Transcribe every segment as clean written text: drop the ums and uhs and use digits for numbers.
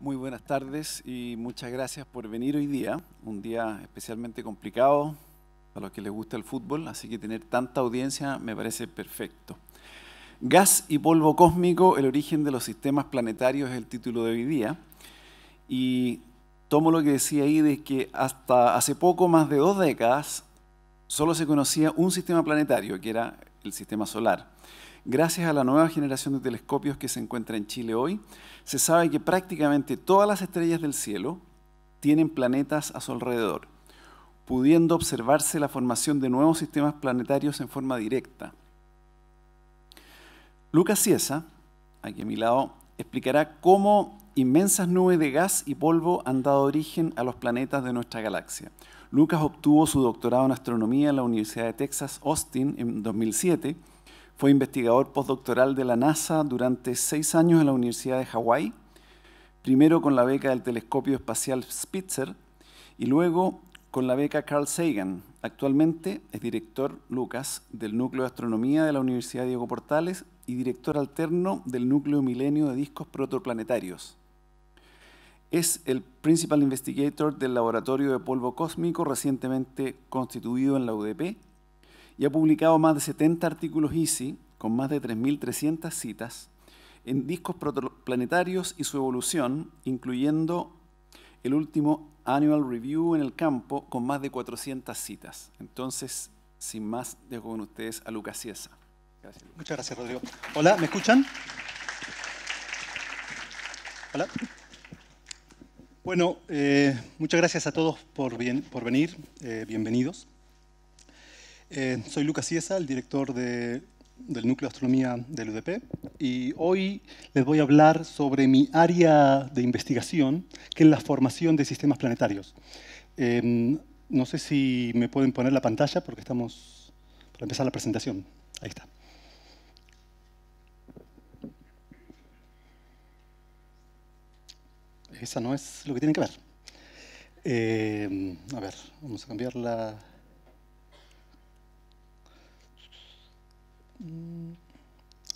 Muy buenas tardes y muchas gracias por venir hoy día, un día especialmente complicado para los que les gusta el fútbol, así que tener tanta audiencia me parece perfecto. Gas y polvo cósmico, el origen de los sistemas planetarios es el título de hoy día, y tomo lo que decía ahí de que hasta hace poco, más de 2 décadas, solo se conocía un sistema planetario, que era el sistema solar. Gracias a la nueva generación de telescopios que se encuentra en Chile hoy, se sabe que prácticamente todas las estrellas del cielo tienen planetas a su alrededor, pudiendo observarse la formación de nuevos sistemas planetarios en forma directa. Lucas Ciesa, aquí a mi lado, explicará cómo inmensas nubes de gas y polvo han dado origen a los planetas de nuestra galaxia. Lucas obtuvo su doctorado en astronomía en la Universidad de Texas, Austin, en 2007. Fue investigador postdoctoral de la NASA durante 6 años en la Universidad de Hawái, primero con la beca del telescopio espacial Spitzer y luego con la beca Carl Sagan. Actualmente es director, Lucas, del Núcleo de Astronomía de la Universidad Diego Portales y director alterno del Núcleo Milenio de Discos Protoplanetarios. Es el Principal Investigator del Laboratorio de Polvo Cósmico recientemente constituido en la UDP y ha publicado más de 70 artículos ISI con más de 3.300 citas en discos protoplanetarios y su evolución, incluyendo el último Annual Review en el campo con más de 400 citas. Entonces, sin más, dejo con ustedes a Lucas Ciesa. Gracias, Lucas. Muchas gracias, Rodrigo. Hola, ¿me escuchan? Hola. Bueno, muchas gracias a todos por venir. Bienvenidos. Soy Lucas Ciesa, el director del Núcleo de Astronomía del UDP, y hoy les voy a hablar sobre mi área de investigación, que es la formación de sistemas planetarios. No sé si me pueden poner la pantalla porque estamos para empezar la presentación. Ahí está. Esa no es lo que tienen que ver. A ver, vamos a cambiarla.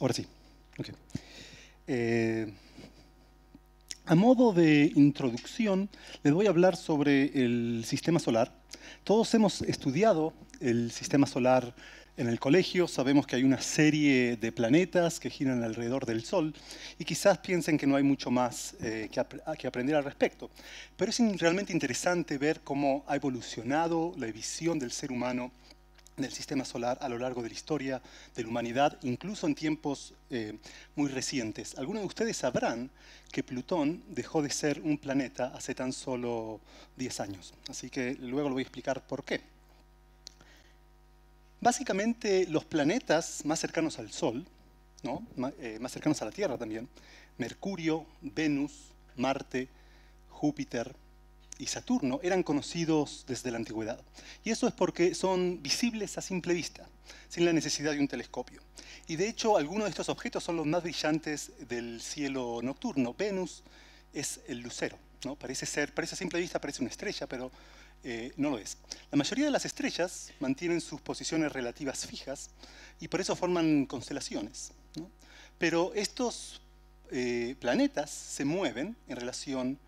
Ahora sí. Okay. A modo de introducción, les voy a hablar sobre el sistema solar. Todos hemos estudiado el sistema solar en el colegio, sabemos que hay una serie de planetas que giran alrededor del Sol y quizás piensen que no hay mucho más que aprender al respecto. Pero es realmente interesante ver cómo ha evolucionado la visión del ser humano del sistema solar a lo largo de la historia de la humanidad, incluso en tiempos muy recientes. Algunos de ustedes sabrán que Plutón dejó de ser un planeta hace tan solo 10 años. Así que luego lo voy a explicar por qué. Básicamente, los planetas más cercanos al Sol, ¿no? Más cercanos a la Tierra también, Mercurio, Venus, Marte, Júpiter y Saturno, eran conocidos desde la antigüedad. Y eso es porque son visibles a simple vista, sin la necesidad de un telescopio. Y de hecho, algunos de estos objetos son los más brillantes del cielo nocturno. Venus es el lucero, ¿no? Parece a simple vista, parece una estrella, pero no lo es. La mayoría de las estrellas mantienen sus posiciones relativas fijas y por eso forman constelaciones, ¿no? Pero estos planetas se mueven en relación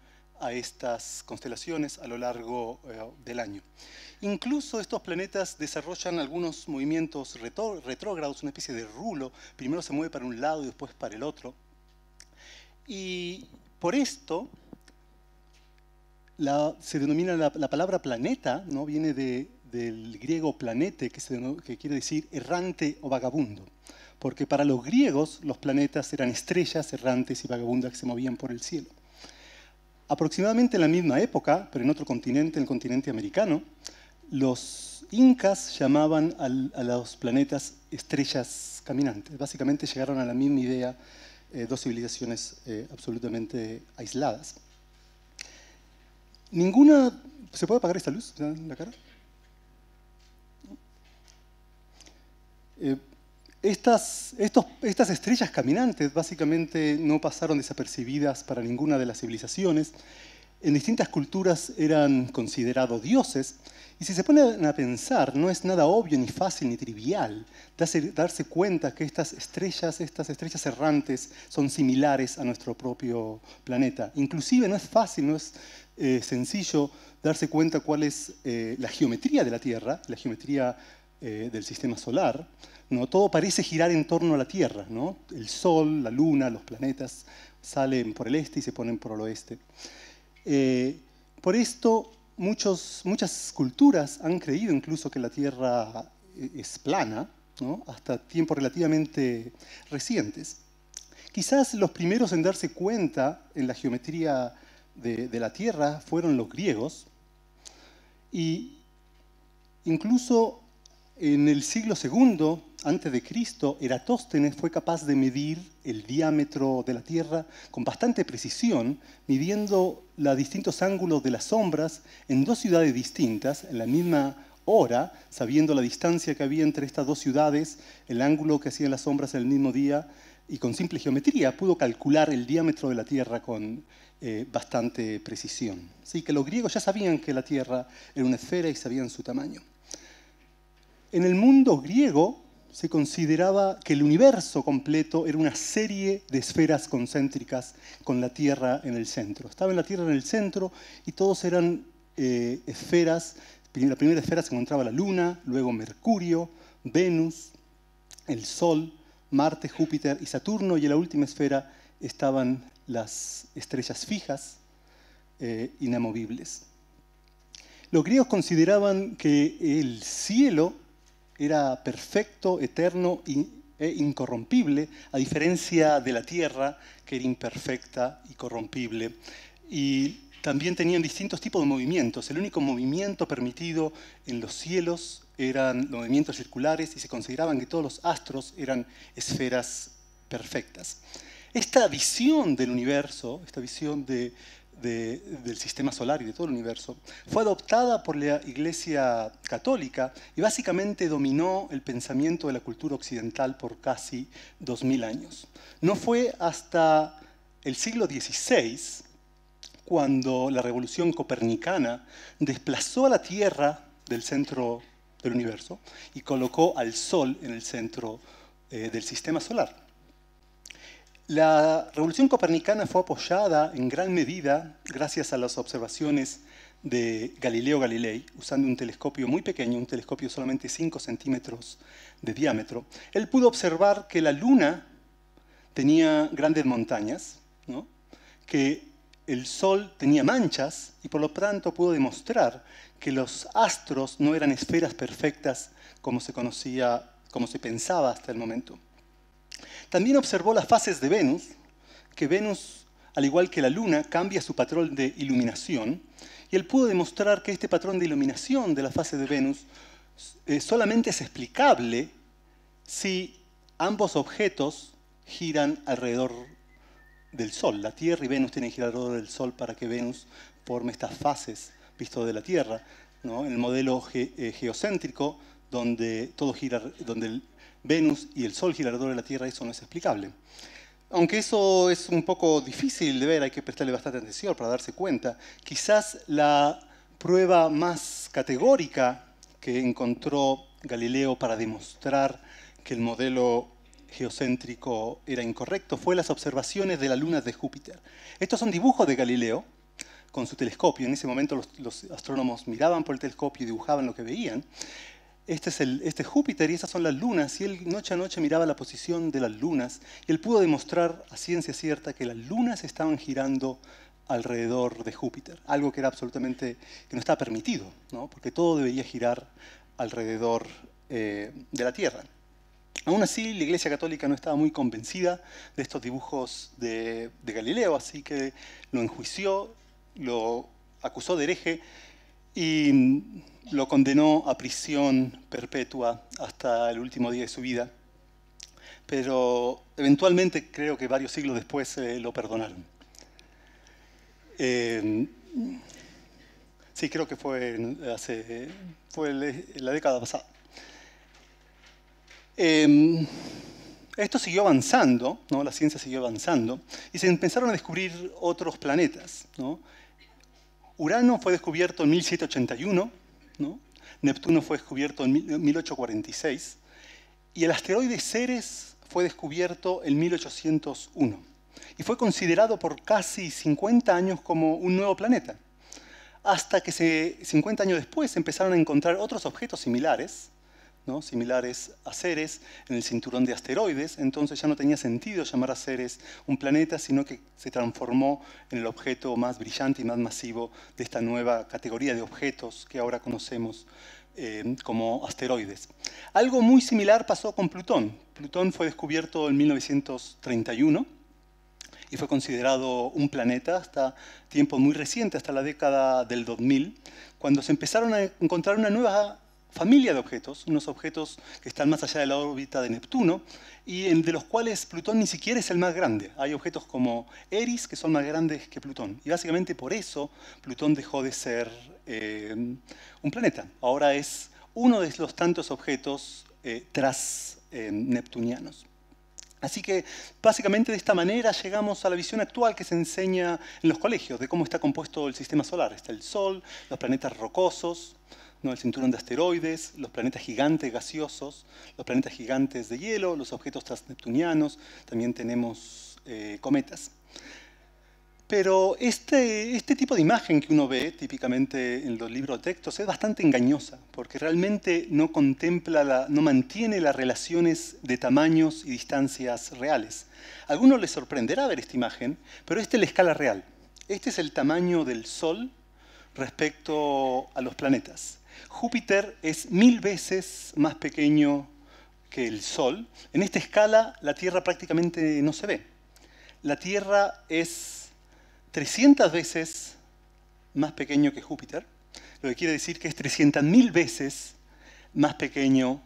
a estas constelaciones a lo largo del año. Incluso estos planetas desarrollan algunos movimientos retrógrados, una especie de rulo. Primero se mueve para un lado y después para el otro. Y por esto se denomina la palabra planeta, ¿no? Viene del griego planete, que quiere decir errante o vagabundo. Porque para los griegos los planetas eran estrellas errantes y vagabundas que se movían por el cielo. Aproximadamente en la misma época, pero en otro continente, en el continente americano, los incas llamaban a los planetas estrellas caminantes. Básicamente llegaron a la misma idea, dos civilizaciones absolutamente aisladas. ¿Se puede apagar esta luz en la cara? Estas estrellas caminantes básicamente no pasaron desapercibidas para ninguna de las civilizaciones. en distintas culturas eran considerados dioses. Y si se ponen a pensar, no es nada obvio, ni fácil, ni trivial darse cuenta que estas estrellas errantes, son similares a nuestro propio planeta. Inclusive no es fácil, no es sencillo darse cuenta cuál es la geometría de la Tierra, la geometría del sistema solar. ¿No? Todo parece girar en torno a la Tierra, ¿no? El Sol, la Luna, los planetas salen por el este y se ponen por el oeste. Por esto, muchas culturas han creído incluso que la Tierra es plana, ¿no? Hasta tiempos relativamente recientes. Quizás los primeros en darse cuenta en la geometría de la Tierra fueron los griegos, y incluso en el siglo II antes de Cristo, Eratóstenes fue capaz de medir el diámetro de la Tierra con bastante precisión, midiendo los distintos ángulos de las sombras en dos ciudades distintas, en la misma hora, sabiendo la distancia que había entre estas dos ciudades, el ángulo que hacían las sombras en el mismo día, y con simple geometría pudo calcular el diámetro de la Tierra con bastante precisión. Así que los griegos ya sabían que la Tierra era una esfera y sabían su tamaño. En el mundo griego se consideraba que el universo completo era una serie de esferas concéntricas con la Tierra en el centro. Estaba la Tierra en el centro y todos eran esferas. En la primera esfera se encontraba la Luna, luego Mercurio, Venus, el Sol, Marte, Júpiter y Saturno, y en la última esfera estaban las estrellas fijas, inamovibles. Los griegos consideraban que el cielo era perfecto, eterno e incorrompible, a diferencia de la Tierra, que era imperfecta y corrompible. Y también tenían distintos tipos de movimientos. El único movimiento permitido en los cielos eran los movimientos circulares, y se consideraban que todos los astros eran esferas perfectas. Esta visión del universo, esta visión del sistema solar y de todo el universo, fue adoptada por la Iglesia Católica y básicamente dominó el pensamiento de la cultura occidental por casi 2000 años. No fue hasta el siglo XVI cuando la revolución copernicana desplazó a la Tierra del centro del universo y colocó al Sol en el centro del sistema solar. La revolución copernicana fue apoyada en gran medida gracias a las observaciones de Galileo Galilei, usando un telescopio muy pequeño, un telescopio solamente 5 centímetros de diámetro. Él pudo observar que la Luna tenía grandes montañas, ¿no? Que el Sol tenía manchas, y por lo tanto pudo demostrar que los astros no eran esferas perfectas como se conocía, como se pensaba hasta el momento. También observó las fases de Venus, que Venus, al igual que la Luna, cambia su patrón de iluminación, y él pudo demostrar que este patrón de iluminación de la fase de Venus solamente es explicable si ambos objetos giran alrededor del Sol. La Tierra y Venus tienen que girar alrededor del Sol para que Venus forme estas fases visto de la Tierra, ¿no? En el modelo geocéntrico, donde todo gira, donde Venus y el Sol giran alrededor de la Tierra, eso no es explicable. Aunque eso es un poco difícil de ver, hay que prestarle bastante atención para darse cuenta. Quizás la prueba más categórica que encontró Galileo para demostrar que el modelo geocéntrico era incorrecto fue las observaciones de las lunas de Júpiter. Estos son dibujos de Galileo con su telescopio. En ese momento los astrónomos miraban por el telescopio y dibujaban lo que veían. Este es Júpiter y esas son las lunas, y él noche a noche miraba la posición de las lunas, y él pudo demostrar a ciencia cierta que las lunas estaban girando alrededor de Júpiter, algo que era absolutamente, que no estaba permitido, ¿no? Porque todo debería girar alrededor de la Tierra. Aún así, la Iglesia Católica no estaba muy convencida de estos dibujos de Galileo, así que lo enjuició, lo acusó de hereje y lo condenó a prisión perpetua hasta el último día de su vida. Pero eventualmente, creo que varios siglos después, lo perdonaron. Sí, creo que fue la década pasada. Esto siguió avanzando, ¿no? La ciencia siguió avanzando, y se empezaron a descubrir otros planetas, ¿no? Urano fue descubierto en 1781, ¿no? Neptuno fue descubierto en 1846 y el asteroide Ceres fue descubierto en 1801 y fue considerado por casi 50 años como un nuevo planeta, hasta que 50 años después empezaron a encontrar otros objetos similares, ¿no? Similares a Ceres en el cinturón de asteroides. Entonces ya no tenía sentido llamar a Ceres un planeta, sino que se transformó en el objeto más brillante y más masivo de esta nueva categoría de objetos que ahora conocemos como asteroides. Algo muy similar pasó con Plutón. Plutón fue descubierto en 1931 y fue considerado un planeta hasta tiempo muy reciente, hasta la década del 2000, cuando se empezaron a encontrar una nueva familia de objetos, unos objetos que están más allá de la órbita de Neptuno y de los cuales Plutón ni siquiera es el más grande. Hay objetos como Eris que son más grandes que Plutón y básicamente por eso Plutón dejó de ser un planeta. Ahora es uno de los tantos objetos neptunianos. Así que básicamente de esta manera llegamos a la visión actual que se enseña en los colegios de cómo está compuesto el sistema solar. Está el Sol, los planetas rocosos, ¿no? El cinturón de asteroides, los planetas gigantes gaseosos, los planetas gigantes de hielo, los objetos transneptunianos, también tenemos cometas. Pero este tipo de imagen que uno ve típicamente en los libros de textos es bastante engañosa, porque realmente no contempla, no mantiene las relaciones de tamaños y distancias reales. A algunos les sorprenderá ver esta imagen, pero esta es la escala real. Este es el tamaño del Sol respecto a los planetas. Júpiter es 1000 veces más pequeño que el Sol. En esta escala la Tierra prácticamente no se ve. La Tierra es 300 veces más pequeño que Júpiter, lo que quiere decir que es 300.000 veces más pequeño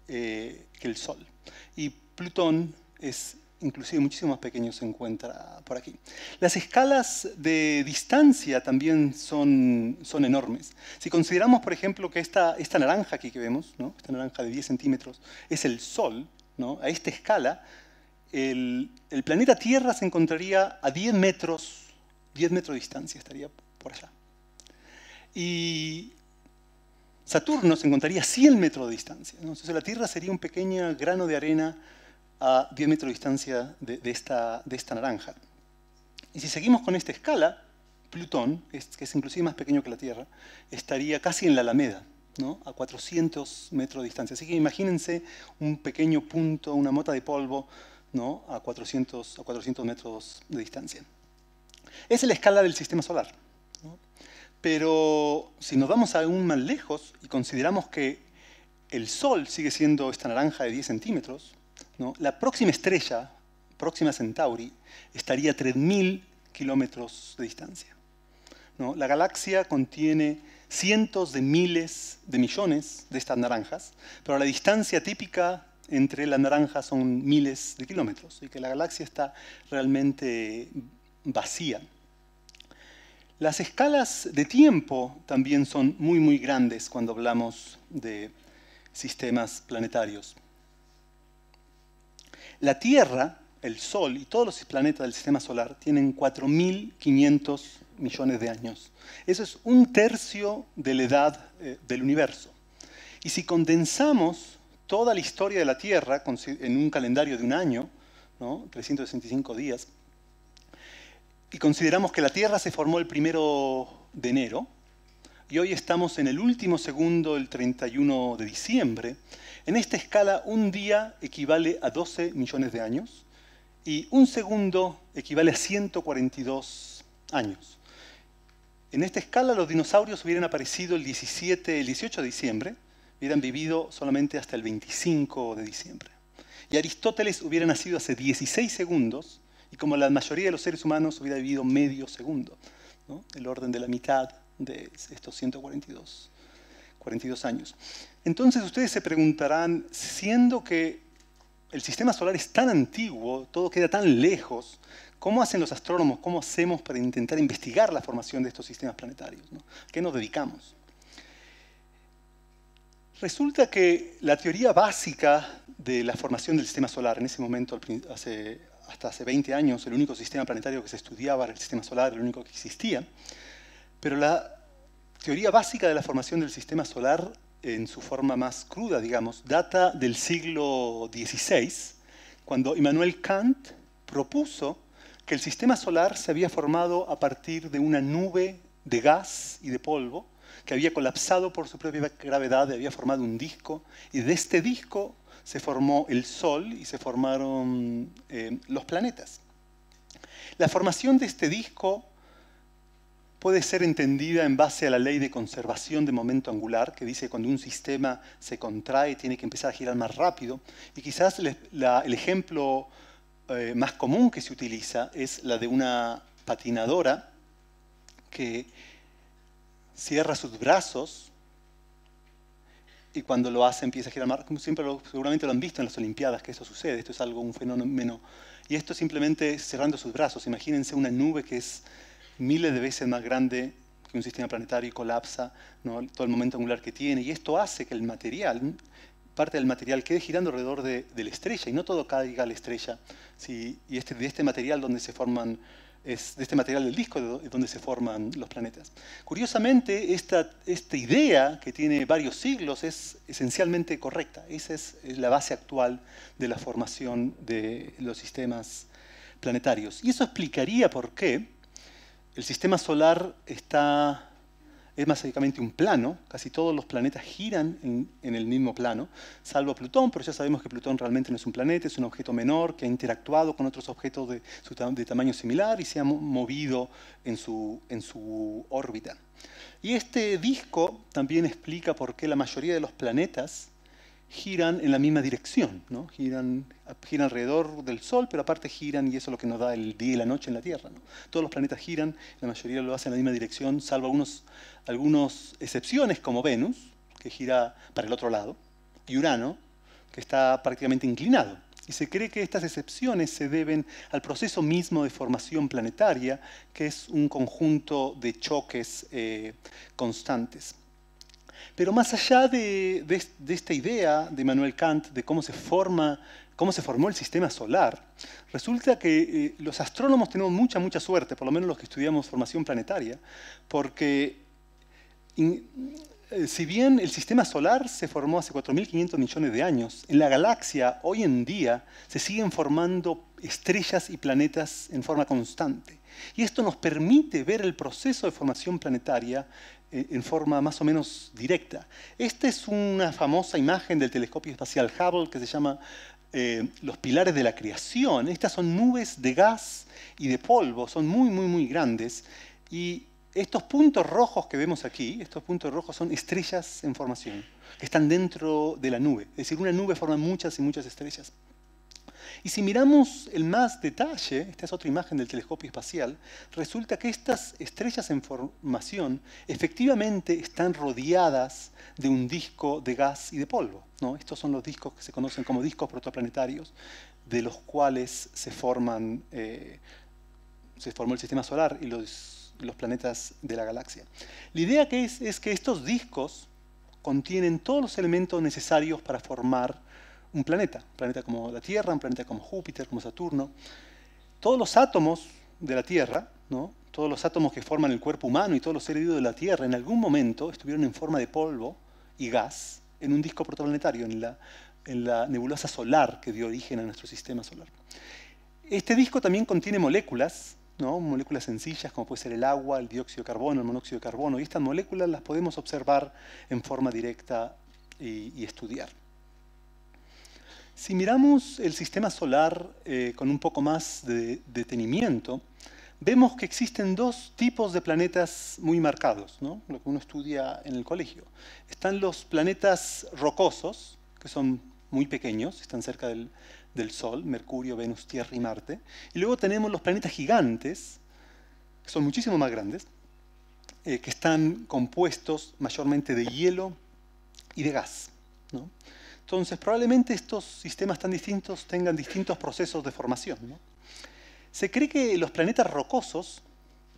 que el Sol. Y Plutón es inclusive muchísimo más pequeño, se encuentra por aquí. Las escalas de distancia también son enormes. Si consideramos, por ejemplo, que esta naranja aquí que vemos, ¿no? Esta naranja de 10 centímetros, es el Sol, ¿no? A esta escala, el planeta Tierra se encontraría a 10 metros de distancia, estaría por allá. Y Saturno se encontraría a 100 metros de distancia, ¿no? Entonces la Tierra sería un pequeño grano de arena a 10 metros de distancia de esta naranja. Y si seguimos con esta escala, Plutón, que es inclusive más pequeño que la Tierra, estaría casi en la Alameda, ¿no? A 400 metros de distancia. Así que imagínense un pequeño punto, una mota de polvo, ¿no? a 400 metros de distancia. Esa es la escala del sistema solar, ¿no? Pero si nos vamos aún más lejos y consideramos que el Sol sigue siendo esta naranja de 10 centímetros, ¿no? La próxima estrella, Próxima Centauri, estaría a 3000 kilómetros de distancia, ¿no? La galaxia contiene cientos de miles de millones de estas naranjas, pero la distancia típica entre las naranjas son miles de kilómetros, y que la galaxia está realmente vacía. Las escalas de tiempo también son muy, muy grandes cuando hablamos de sistemas planetarios. La Tierra, el Sol y todos los planetas del sistema solar tienen 4.500 millones de años. Eso es 1/3 de la edad del universo. Y si condensamos toda la historia de la Tierra en un calendario de un año, ¿no? 365 días, y consideramos que la Tierra se formó el 1 de enero, y hoy estamos en el último segundo, el 31 de diciembre, en esta escala un día equivale a 12 millones de años, y un segundo equivale a 142 años. En esta escala los dinosaurios hubieran aparecido el 18 de diciembre, hubieran vivido solamente hasta el 25 de diciembre. Y Aristóteles hubiera nacido hace 16 segundos, y como la mayoría de los seres humanos hubiera vivido medio segundo, ¿no? El orden de la mitad de estos 142 años. Entonces ustedes se preguntarán, siendo que el sistema solar es tan antiguo, todo queda tan lejos, ¿cómo hacen los astrónomos? ¿Cómo hacemos para intentar investigar la formación de estos sistemas planetarios, ¿no? ¿A qué nos dedicamos? Resulta que la teoría básica de la formación del sistema solar, en ese momento, hasta hace 20 años, el único sistema planetario que se estudiaba era el sistema solar, el único que existía, Pero la teoría básica de la formación del sistema solar, en su forma más cruda, digamos, data del siglo XVI, cuando Immanuel Kant propuso que el sistema solar se había formado a partir de una nube de gas y de polvo que había colapsado por su propia gravedad y había formado un disco, y de este disco se formó el Sol y se formaron los planetas. La formación de este disco puede ser entendida en base a la ley de conservación de momento angular, que dice que cuando un sistema se contrae tiene que empezar a girar más rápido. Y quizás el ejemplo más común que se utiliza es la de una patinadora que cierra sus brazos y cuando lo hace empieza a girar más. Seguramente lo han visto en las Olimpiadas que eso sucede. Esto es algo, un fenómeno. Y esto simplemente cerrando sus brazos. Imagínense una nube que es miles de veces más grande que un sistema planetario y colapsa, ¿no?, todo el momento angular que tiene. Y esto hace que el material, parte del material, quede girando alrededor de la estrella y no todo caiga a la estrella. ¿Sí? Y de este material donde se forman, es de este material del disco donde se forman los planetas. Curiosamente, esta idea, que tiene varios siglos, es esencialmente correcta. Esa es la base actual de la formación de los sistemas planetarios. Y eso explicaría por qué el sistema solar es básicamente un plano. Casi todos los planetas giran en el mismo plano, salvo Plutón, pero ya sabemos que Plutón realmente no es un planeta, es un objeto menor que ha interactuado con otros objetos de tamaño similar y se ha movido en su órbita. Y este disco también explica por qué la mayoría de los planetas giran en la misma dirección, ¿no? Giran alrededor del Sol, pero aparte giran, y eso es lo que nos da el día y la noche en la Tierra, ¿no? Todos los planetas giran, la mayoría lo hacen en la misma dirección, salvo algunas excepciones como Venus, que gira para el otro lado, y Urano, que está prácticamente inclinado. Y se cree que estas excepciones se deben al proceso mismo de formación planetaria, que es un conjunto de choques constantes. Pero más allá de esta idea de Immanuel Kant de cómo se formó el sistema solar, resulta que los astrónomos tenemos mucha suerte, por lo menos los que estudiamos formación planetaria, porque si bien el sistema solar se formó hace 4.500 millones de años, en la galaxia hoy en día se siguen formando estrellas y planetas en forma constante. Y esto nos permite ver el proceso de formación planetaria en forma más o menos directa. Esta es una famosa imagen del telescopio espacial Hubble que se llama los pilares de la creación. Estas son nubes de gas y de polvo, son muy grandes. Y estos puntos rojos que vemos aquí, estos puntos rojos son estrellas en formación, que están dentro de la nube. Es decir, una nube forma muchas y muchas estrellas. Y si miramos en más detalle, esta es otra imagen del telescopio espacial, resulta que estas estrellas en formación efectivamente están rodeadas de un disco de gas y de polvo, ¿no? Estos son los discos que se conocen como discos protoplanetarios, de los cuales se formó el sistema solar y los planetas de la galaxia. La idea es que estos discos contienen todos los elementos necesarios para formar un planeta como la Tierra, un planeta como Júpiter, como Saturno. Todos los átomos de la Tierra, ¿no?, todos los átomos que forman el cuerpo humano y todos los seres vivos de la Tierra, en algún momento estuvieron en forma de polvo y gas en un disco protoplanetario, en la nebulosa solar que dio origen a nuestro sistema solar. Este disco también contiene moléculas, ¿no?, moléculas sencillas como puede ser el agua, el dióxido de carbono, el monóxido de carbono, y estas moléculas las podemos observar en forma directa y estudiar. Si miramos el sistema solar con un poco más de detenimiento, vemos que existen dos tipos de planetas muy marcados, ¿no?, lo que uno estudia en el colegio. Están los planetas rocosos, que son muy pequeños, están cerca del Sol, Mercurio, Venus, Tierra y Marte. Y luego tenemos los planetas gigantes, que son muchísimo más grandes, que están compuestos mayormente de hielo y de gas, ¿no? Entonces, probablemente estos sistemas tan distintos tengan distintos procesos de formación, ¿no? Se cree que los planetas rocosos,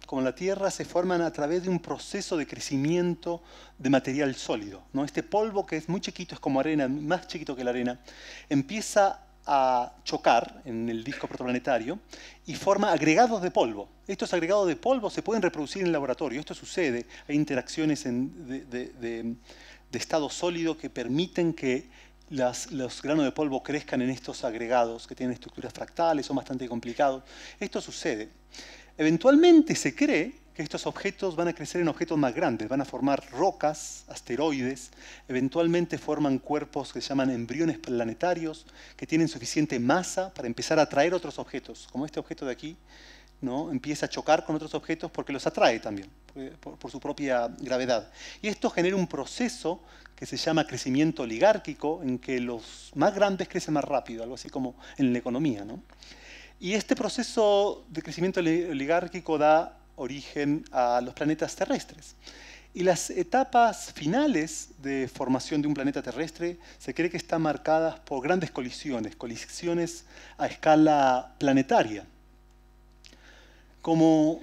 como la Tierra, se forman a través de un proceso de crecimiento de material sólido, ¿no? Este polvo, que es muy chiquito, es como arena, más chiquito que la arena, empieza a chocar en el disco protoplanetario y forma agregados de polvo. Estos agregados de polvo se pueden reproducir en el laboratorio. Esto sucede, hay interacciones de estado sólido que permiten que los granos de polvo crezcan en estos agregados que tienen estructuras fractales, son bastante complicados. Esto sucede. Eventualmente se cree que estos objetos van a crecer en objetos más grandes, van a formar rocas, asteroides, eventualmente forman cuerpos que se llaman embriones planetarios, que tienen suficiente masa para empezar a atraer otros objetos, como este objeto de aquí, ¿no? Empieza a chocar con otros objetos porque los atrae también, por su propia gravedad. Y esto genera un proceso que se llama crecimiento oligárquico, en que los más grandes crecen más rápido, algo así como en la economía, ¿no? Y este proceso de crecimiento oligárquico da origen a los planetas terrestres. Y las etapas finales de formación de un planeta terrestre se cree que están marcadas por grandes colisiones a escala planetaria. Como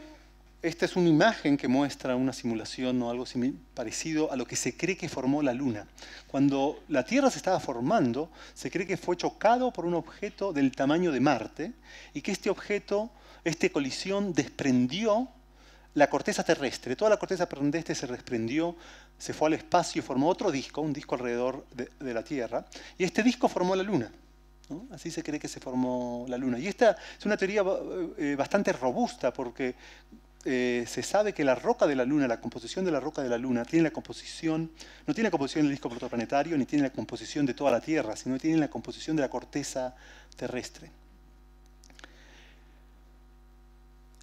esta es una imagen que muestra una simulación o algo parecido a lo que se cree que formó la Luna. Cuando la Tierra se estaba formando, se cree que fue chocado por un objeto del tamaño de Marte y que este objeto, esta colisión, desprendió la corteza terrestre. Toda la corteza terrestre se desprendió, se fue al espacio y formó otro disco, un disco alrededor de la Tierra, y este disco formó la Luna, ¿no? Así se cree que se formó la Luna. Y esta es una teoría bastante robusta porque se sabe que la roca de la Luna, la composición de la roca de la Luna, no tiene la composición del disco protoplanetario, ni tiene la composición de toda la Tierra, sino que tiene la composición de la corteza terrestre.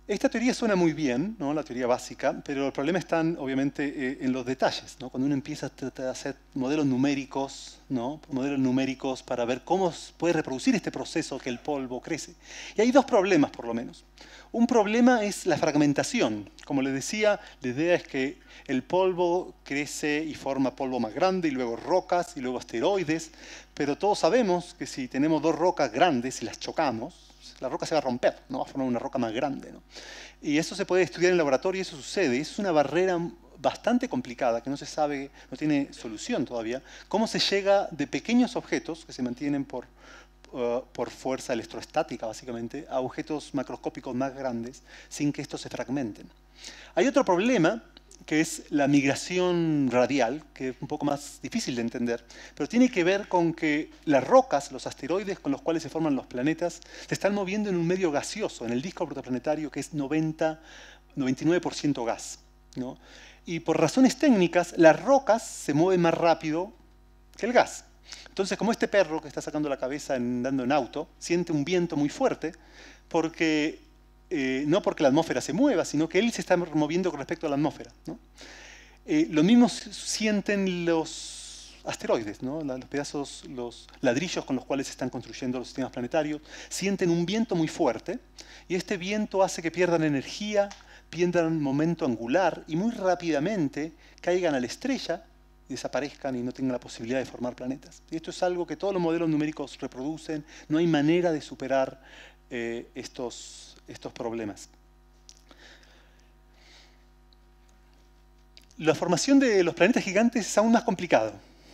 Esta teoría suena muy bien, ¿no? La teoría básica, pero el problema está obviamente en los detalles, ¿no? Cuando uno empieza a hacer modelos numéricos, ¿no? Modelos numéricos para ver cómo puede reproducir este proceso que el polvo crece. Y hay dos problemas, por lo menos. Un problema es la fragmentación. Como les decía, la idea es que el polvo crece y forma polvo más grande, y luego rocas, y luego asteroides, pero todos sabemos que si tenemos dos rocas grandes y las chocamos, la roca se va a romper, no va a formar una roca más grande, ¿no? Y eso se puede estudiar en el laboratorio y eso sucede. Es una barrera bastante complicada que no se sabe, no tiene solución todavía. Cómo se llega de pequeños objetos que se mantienen por fuerza electrostática, básicamente, a objetos macroscópicos más grandes sin que estos se fragmenten. Hay otro problema que es la migración radial, que es un poco más difícil de entender, pero tiene que ver con que las rocas, los asteroides con los cuales se forman los planetas, se están moviendo en un medio gaseoso, en el disco protoplanetario, que es 99% gas, ¿no? Y por razones técnicas, las rocas se mueven más rápido que el gas. Entonces, como este perro que está sacando la cabeza andando en auto, siente un viento muy fuerte, porque no porque la atmósfera se mueva, sino que él se está moviendo con respecto a la atmósfera, ¿no? Lo mismo sienten los asteroides, ¿no? Los pedazos, los ladrillos con los cuales se están construyendo los sistemas planetarios, sienten un viento muy fuerte, y este viento hace que pierdan energía, pierdan momento angular, y muy rápidamente caigan a la estrella, y desaparezcan y no tengan la posibilidad de formar planetas. Y esto es algo que todos los modelos numéricos reproducen, no hay manera de superar estos problemas. La formación de los planetas gigantes es aún más complicado,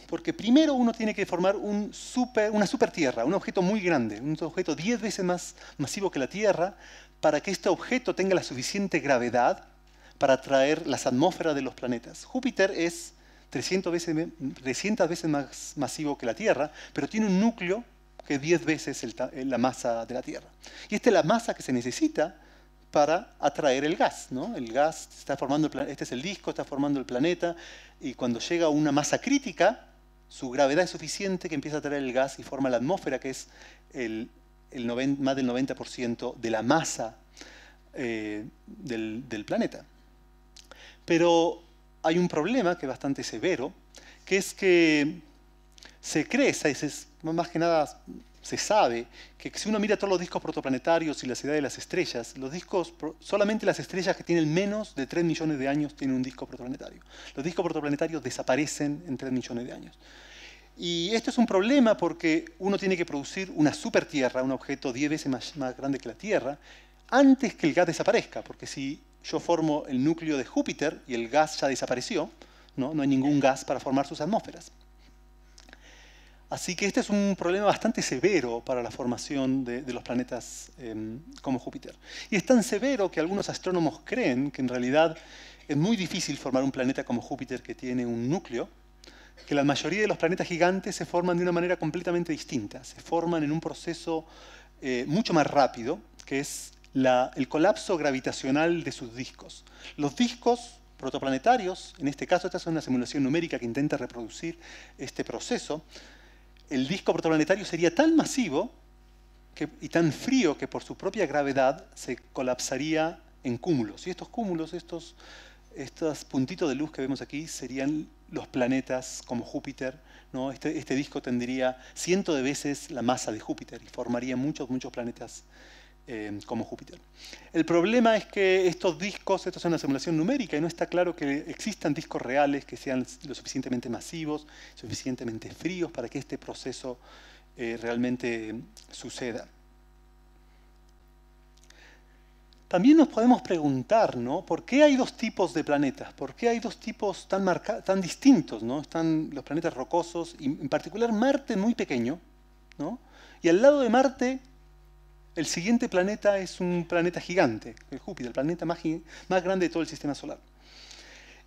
porque primero uno tiene que formar una supertierra, un objeto muy grande, un objeto 10 veces más masivo que la Tierra, para que este objeto tenga la suficiente gravedad para atraer las atmósferas de los planetas. Júpiter es 300 veces más masivo que la Tierra, pero tiene un núcleo que es 10 veces la masa de la Tierra. Y esta es la masa que se necesita para atraer el gas, ¿no? El gas está formando, este es el disco, está formando el planeta, y cuando llega a una masa crítica, su gravedad es suficiente que empieza a atraer el gas y forma la atmósfera, que es más del 90% de la masa del planeta. Pero hay un problema que es bastante severo, que es que se cree, más que nada se sabe, que si uno mira todos los discos protoplanetarios y las edades de las estrellas, solamente las estrellas que tienen menos de 3 millones de años tienen un disco protoplanetario. Los discos protoplanetarios desaparecen en 3 millones de años. Y esto es un problema porque uno tiene que producir una supertierra, un objeto 10 veces más grande que la Tierra, antes que el gas desaparezca, porque si yo formo el núcleo de Júpiter y el gas ya desapareció, no hay ningún gas para formar sus atmósferas. Así que este es un problema bastante severo para la formación de los planetas como Júpiter. Y es tan severo que algunos astrónomos creen que en realidad es muy difícil formar un planeta como Júpiter que tiene un núcleo, que la mayoría de los planetas gigantes se forman de una manera completamente distinta. Se forman en un proceso mucho más rápido, que es el colapso gravitacional de sus discos. Los discos protoplanetarios, en este caso esta es una simulación numérica que intenta reproducir este proceso, el disco protoplanetario sería tan masivo y tan frío que por su propia gravedad se colapsaría en cúmulos. Y estos cúmulos, estos puntitos de luz que vemos aquí, serían los planetas como Júpiter, ¿no? Este disco tendría cientos de veces la masa de Júpiter y formaría muchos planetas como Júpiter. El problema es que estos discos, esto es una simulación numérica y no está claro que existan discos reales que sean lo suficientemente masivos, suficientemente fríos para que este proceso realmente suceda. También nos podemos preguntar, ¿no? ¿Por qué hay dos tipos de planetas? ¿Por qué hay dos tipos tan distintos, ¿no? Están los planetas rocosos, y en particular Marte muy pequeño, ¿no? Y al lado de Marte, el siguiente planeta es un planeta gigante, el Júpiter, el planeta más grande de todo el sistema solar.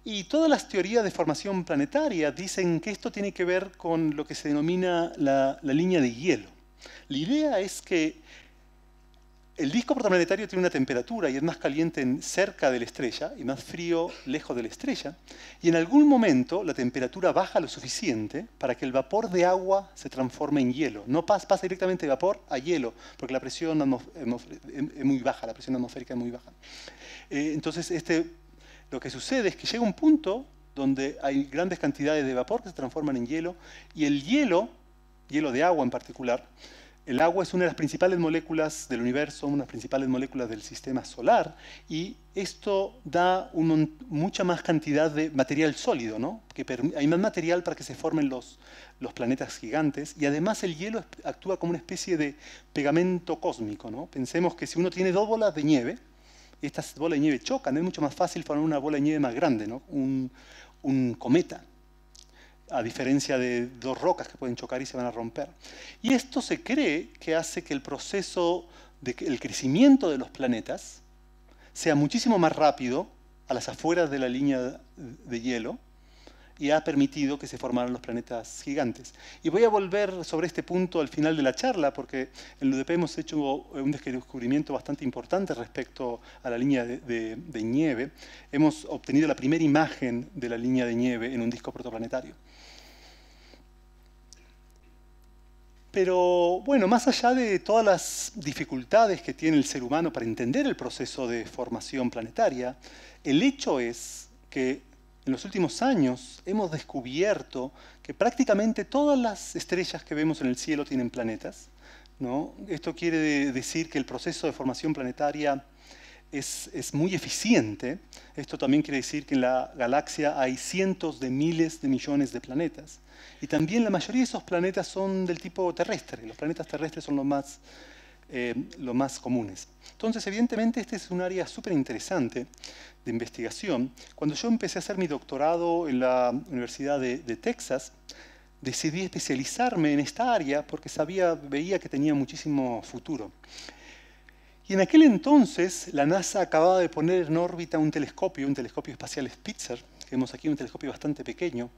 Y todas las teorías de formación planetaria dicen que esto tiene que ver con lo que se denomina la línea de hielo. La idea es que el disco protoplanetario tiene una temperatura y es más caliente cerca de la estrella y más frío lejos de la estrella. Y en algún momento la temperatura baja lo suficiente para que el vapor de agua se transforme en hielo. No pasa directamente de vapor a hielo, porque la presión es muy baja, la presión atmosférica es muy baja. Entonces, lo que sucede es que llega un punto donde hay grandes cantidades de vapor que se transforman en hielo, y el hielo de agua en particular, el agua es una de las principales moléculas del universo, una de las principales moléculas del sistema solar, y esto da mucha más cantidad de material sólido, ¿no? Hay más material para que se formen los planetas gigantes, y además el hielo actúa como una especie de pegamento cósmico, ¿no? Pensemos que si uno tiene dos bolas de nieve, y estas bolas de nieve chocan, es mucho más fácil formar una bola de nieve más grande, ¿no? Un cometa, a diferencia de dos rocas que pueden chocar y se van a romper. Y esto se cree que hace que el proceso del crecimiento de los planetas sea muchísimo más rápido a las afueras de la línea de hielo, y ha permitido que se formaran los planetas gigantes. Y voy a volver sobre este punto al final de la charla, porque en el UDP hemos hecho un descubrimiento bastante importante respecto a la línea de nieve. Hemos obtenido la primera imagen de la línea de nieve en un disco protoplanetario. Pero bueno, más allá de todas las dificultades que tiene el ser humano para entender el proceso de formación planetaria, el hecho es que en los últimos años hemos descubierto que prácticamente todas las estrellas que vemos en el cielo tienen planetas, ¿no? Esto quiere decir que el proceso de formación planetaria es muy eficiente. Esto también quiere decir que en la galaxia hay cientos de miles de millones de planetas. Y también la mayoría de esos planetas son del tipo terrestre. Los planetas terrestres son los más comunes. Entonces, evidentemente, este es un área súper interesante de investigación. Cuando yo empecé a hacer mi doctorado en la Universidad de Texas, decidí especializarme en esta área porque veía que tenía muchísimo futuro. Y en aquel entonces, la NASA acababa de poner en órbita un telescopio espacial Spitzer, que vemos aquí, un telescopio bastante pequeño,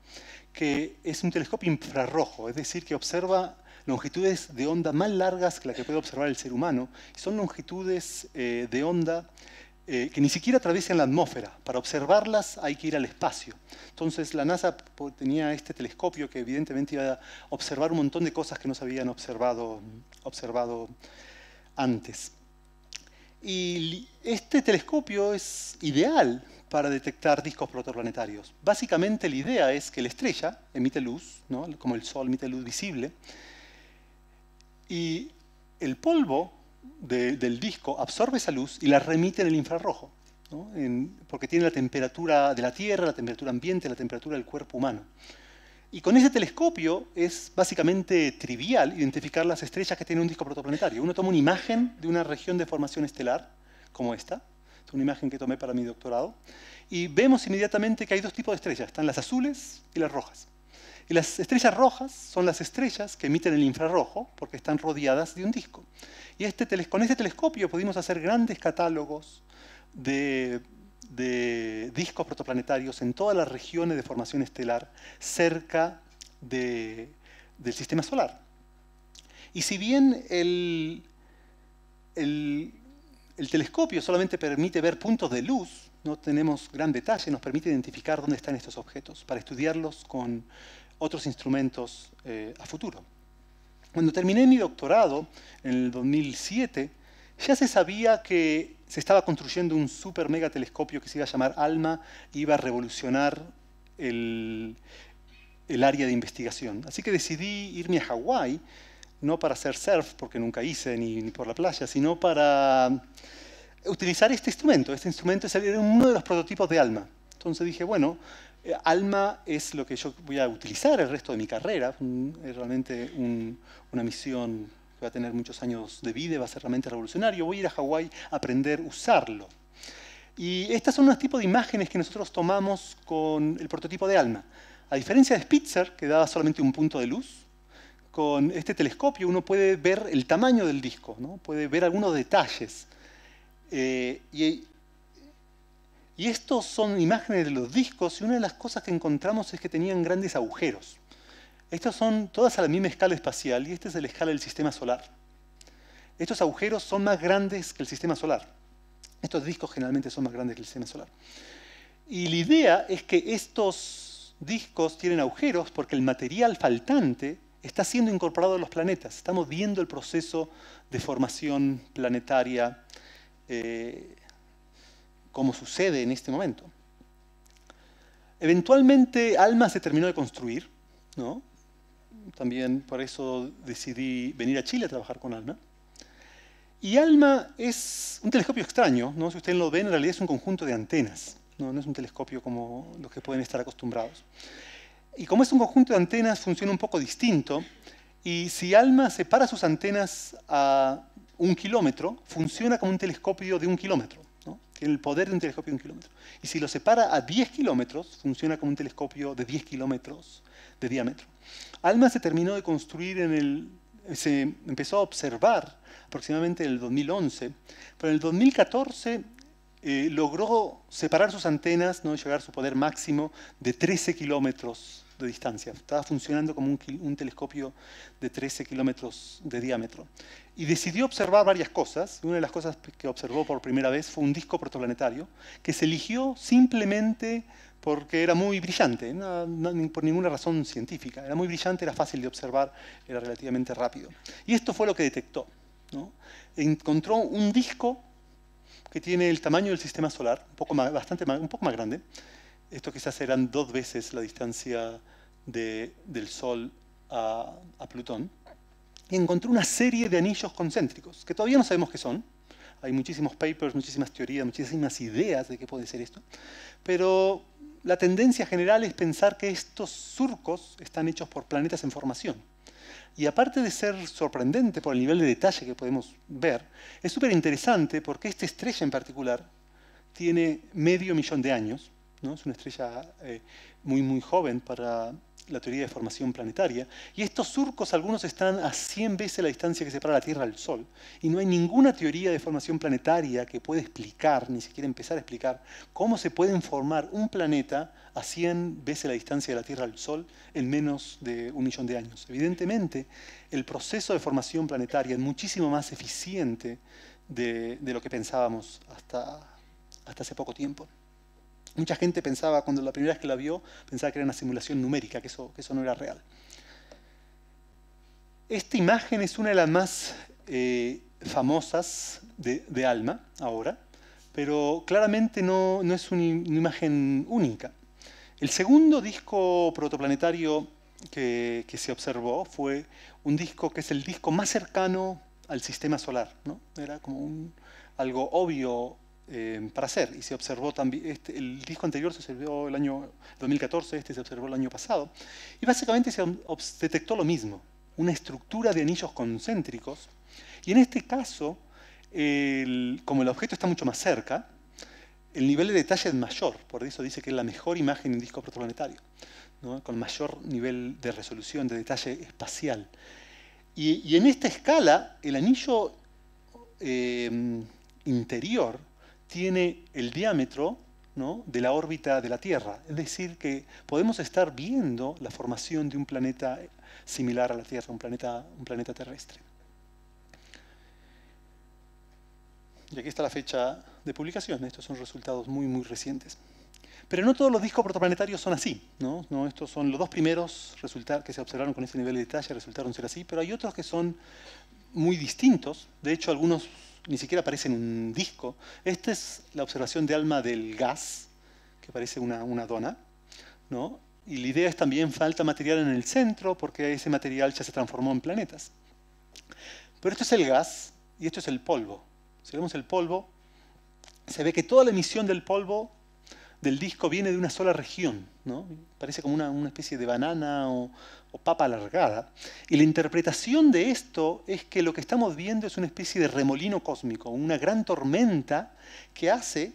que es un telescopio infrarrojo, es decir, que observa longitudes de onda más largas que la que puede observar el ser humano. Y son longitudes de onda que ni siquiera atraviesan la atmósfera. Para observarlas hay que ir al espacio. Entonces la NASA tenía este telescopio que evidentemente iba a observar un montón de cosas que no se habían observado antes. Y este telescopio es ideal para detectar discos protoplanetarios. Básicamente la idea es que la estrella emite luz, ¿no? Como el Sol emite luz visible, y el polvo del disco absorbe esa luz y la remite en el infrarrojo, ¿no? Porque tiene la temperatura de la Tierra, la temperatura ambiente, la temperatura del cuerpo humano. Y con ese telescopio es básicamente trivial identificar las estrellas que tienen un disco protoplanetario. Uno toma una imagen de una región de formación estelar, como esta, es una imagen que tomé para mi doctorado, y vemos inmediatamente que hay dos tipos de estrellas, están las azules y las rojas. Y las estrellas rojas son las estrellas que emiten el infrarrojo porque están rodeadas de un disco. Y con este telescopio pudimos hacer grandes catálogos de discos protoplanetarios en todas las regiones de formación estelar cerca del sistema solar. Y si bien el telescopio solamente permite ver puntos de luz, no tenemos gran detalle, nos permite identificar dónde están estos objetos para estudiarlos con otros instrumentos a futuro. Cuando terminé mi doctorado, en el 2007, ya se sabía que se estaba construyendo un super mega telescopio que se iba a llamar ALMA y iba a revolucionar el área de investigación. Así que decidí irme a Hawái, no para hacer surf, porque nunca hice, ni por la playa, sino para utilizar este instrumento. Este instrumento era uno de los prototipos de ALMA. Entonces dije, bueno, ALMA es lo que yo voy a utilizar el resto de mi carrera. Es realmente una misión que va a tener muchos años de vida, va a ser realmente revolucionario. Voy a ir a Hawái a aprender a usarlo. Y estas son unos tipos de imágenes que nosotros tomamos con el prototipo de ALMA. A diferencia de Spitzer, que daba solamente un punto de luz, con este telescopio uno puede ver el tamaño del disco, ¿no? Puede ver algunos detalles. Y estos son imágenes de los discos, y una de las cosas que encontramos es que tenían grandes agujeros. Estos son todas a la misma escala espacial, y esta es la escala del sistema solar. Estos agujeros son más grandes que el sistema solar. Estos discos generalmente son más grandes que el sistema solar. Y la idea es que estos discos tienen agujeros porque el material faltante está siendo incorporado a los planetas. Estamos viendo el proceso de formación planetaria, como sucede en este momento. Eventualmente ALMA se terminó de construir, ¿no? También por eso decidí venir a Chile a trabajar con ALMA. Y ALMA es un telescopio extraño, ¿no? Si ustedes lo ven, en realidad es un conjunto de antenas, ¿no? No es un telescopio como los que pueden estar acostumbrados. Y como es un conjunto de antenas, funciona un poco distinto. Y si ALMA separa sus antenas a 1 kilómetro, funciona como un telescopio de 1 kilómetro, ¿no? Tiene el poder de un telescopio de 1 kilómetro. Y si lo separa a 10 kilómetros, funciona como un telescopio de 10 kilómetros de diámetro. ALMA se terminó de construir se empezó a observar aproximadamente en el 2011, pero en el 2014 logró separar sus antenas, ¿no? Llegar a su poder máximo de 13 kilómetros de distancia. Estaba funcionando como un telescopio de 13 kilómetros de diámetro. Y decidió observar varias cosas. Una de las cosas que observó por primera vez fue un disco protoplanetario que se eligió simplemente porque era muy brillante, no por ninguna razón científica. Era muy brillante, era fácil de observar, era relativamente rápido. Y esto fue lo que detectó, ¿no? Encontró un disco que tiene el tamaño del sistema solar, un poco más grande. Esto quizás eran 2 veces la distancia del Sol a Plutón. Y encontró una serie de anillos concéntricos, que todavía no sabemos qué son. Hay muchísimos papers, muchísimas teorías, muchísimas ideas de qué puede ser esto. Pero la tendencia general es pensar que estos surcos están hechos por planetas en formación. Y aparte de ser sorprendente por el nivel de detalle que podemos ver, es súper interesante porque esta estrella en particular tiene medio millón de años, ¿no? Es una estrella muy, muy joven para la teoría de formación planetaria. Y estos surcos, algunos están a 100 veces la distancia que separa la Tierra del Sol. Y no hay ninguna teoría de formación planetaria que pueda explicar, ni siquiera empezar a explicar, cómo se puede formar un planeta a 100 veces la distancia de la Tierra del Sol en menos de 1 millón de años. Evidentemente, el proceso de formación planetaria es muchísimo más eficiente de lo que pensábamos hasta hace poco tiempo. Mucha gente pensaba, cuando la primera vez que la vio, pensaba que era una simulación numérica, que eso no era real. Esta imagen es una de las más famosas de ALMA ahora, pero claramente no es una imagen única. El segundo disco protoplanetario que se observó fue un disco que es el disco más cercano al sistema solar, ¿no? Era como algo obvio para hacer, y se observó también, el disco anterior se observó el año 2014, este se observó el año pasado, y básicamente se detectó lo mismo, una estructura de anillos concéntricos, y en este caso, como el objeto está mucho más cerca, el nivel de detalle es mayor, por eso dice que es la mejor imagen de un disco protoplanetario. ¿no? Con mayor nivel de resolución, de detalle espacial. Y en esta escala, el anillo interior tiene el diámetro, ¿no?, de la órbita de la Tierra. Es decir, que podemos estar viendo la formación de un planeta similar a la Tierra, un planeta terrestre. Y aquí está la fecha de publicación. Estos son resultados muy, muy recientes. Pero no todos los discos protoplanetarios son así, ¿no? Estos son los dos primeros que se observaron con ese nivel de detalle, resultaron ser así, pero hay otros que son muy distintos. De hecho, algunos ni siquiera parecen un disco. Esta es la observación de ALMA del gas, que parece una dona, ¿no? Y la idea es también falta material en el centro, porque ese material ya se transformó en planetas. Pero esto es el gas y esto es el polvo. Si vemos el polvo, se ve que toda la emisión del polvo del disco viene de una sola región, ¿no? Parece como una especie de banana o papa alargada. Y la interpretación de esto es que lo que estamos viendo es una especie de remolino cósmico, una gran tormenta que hace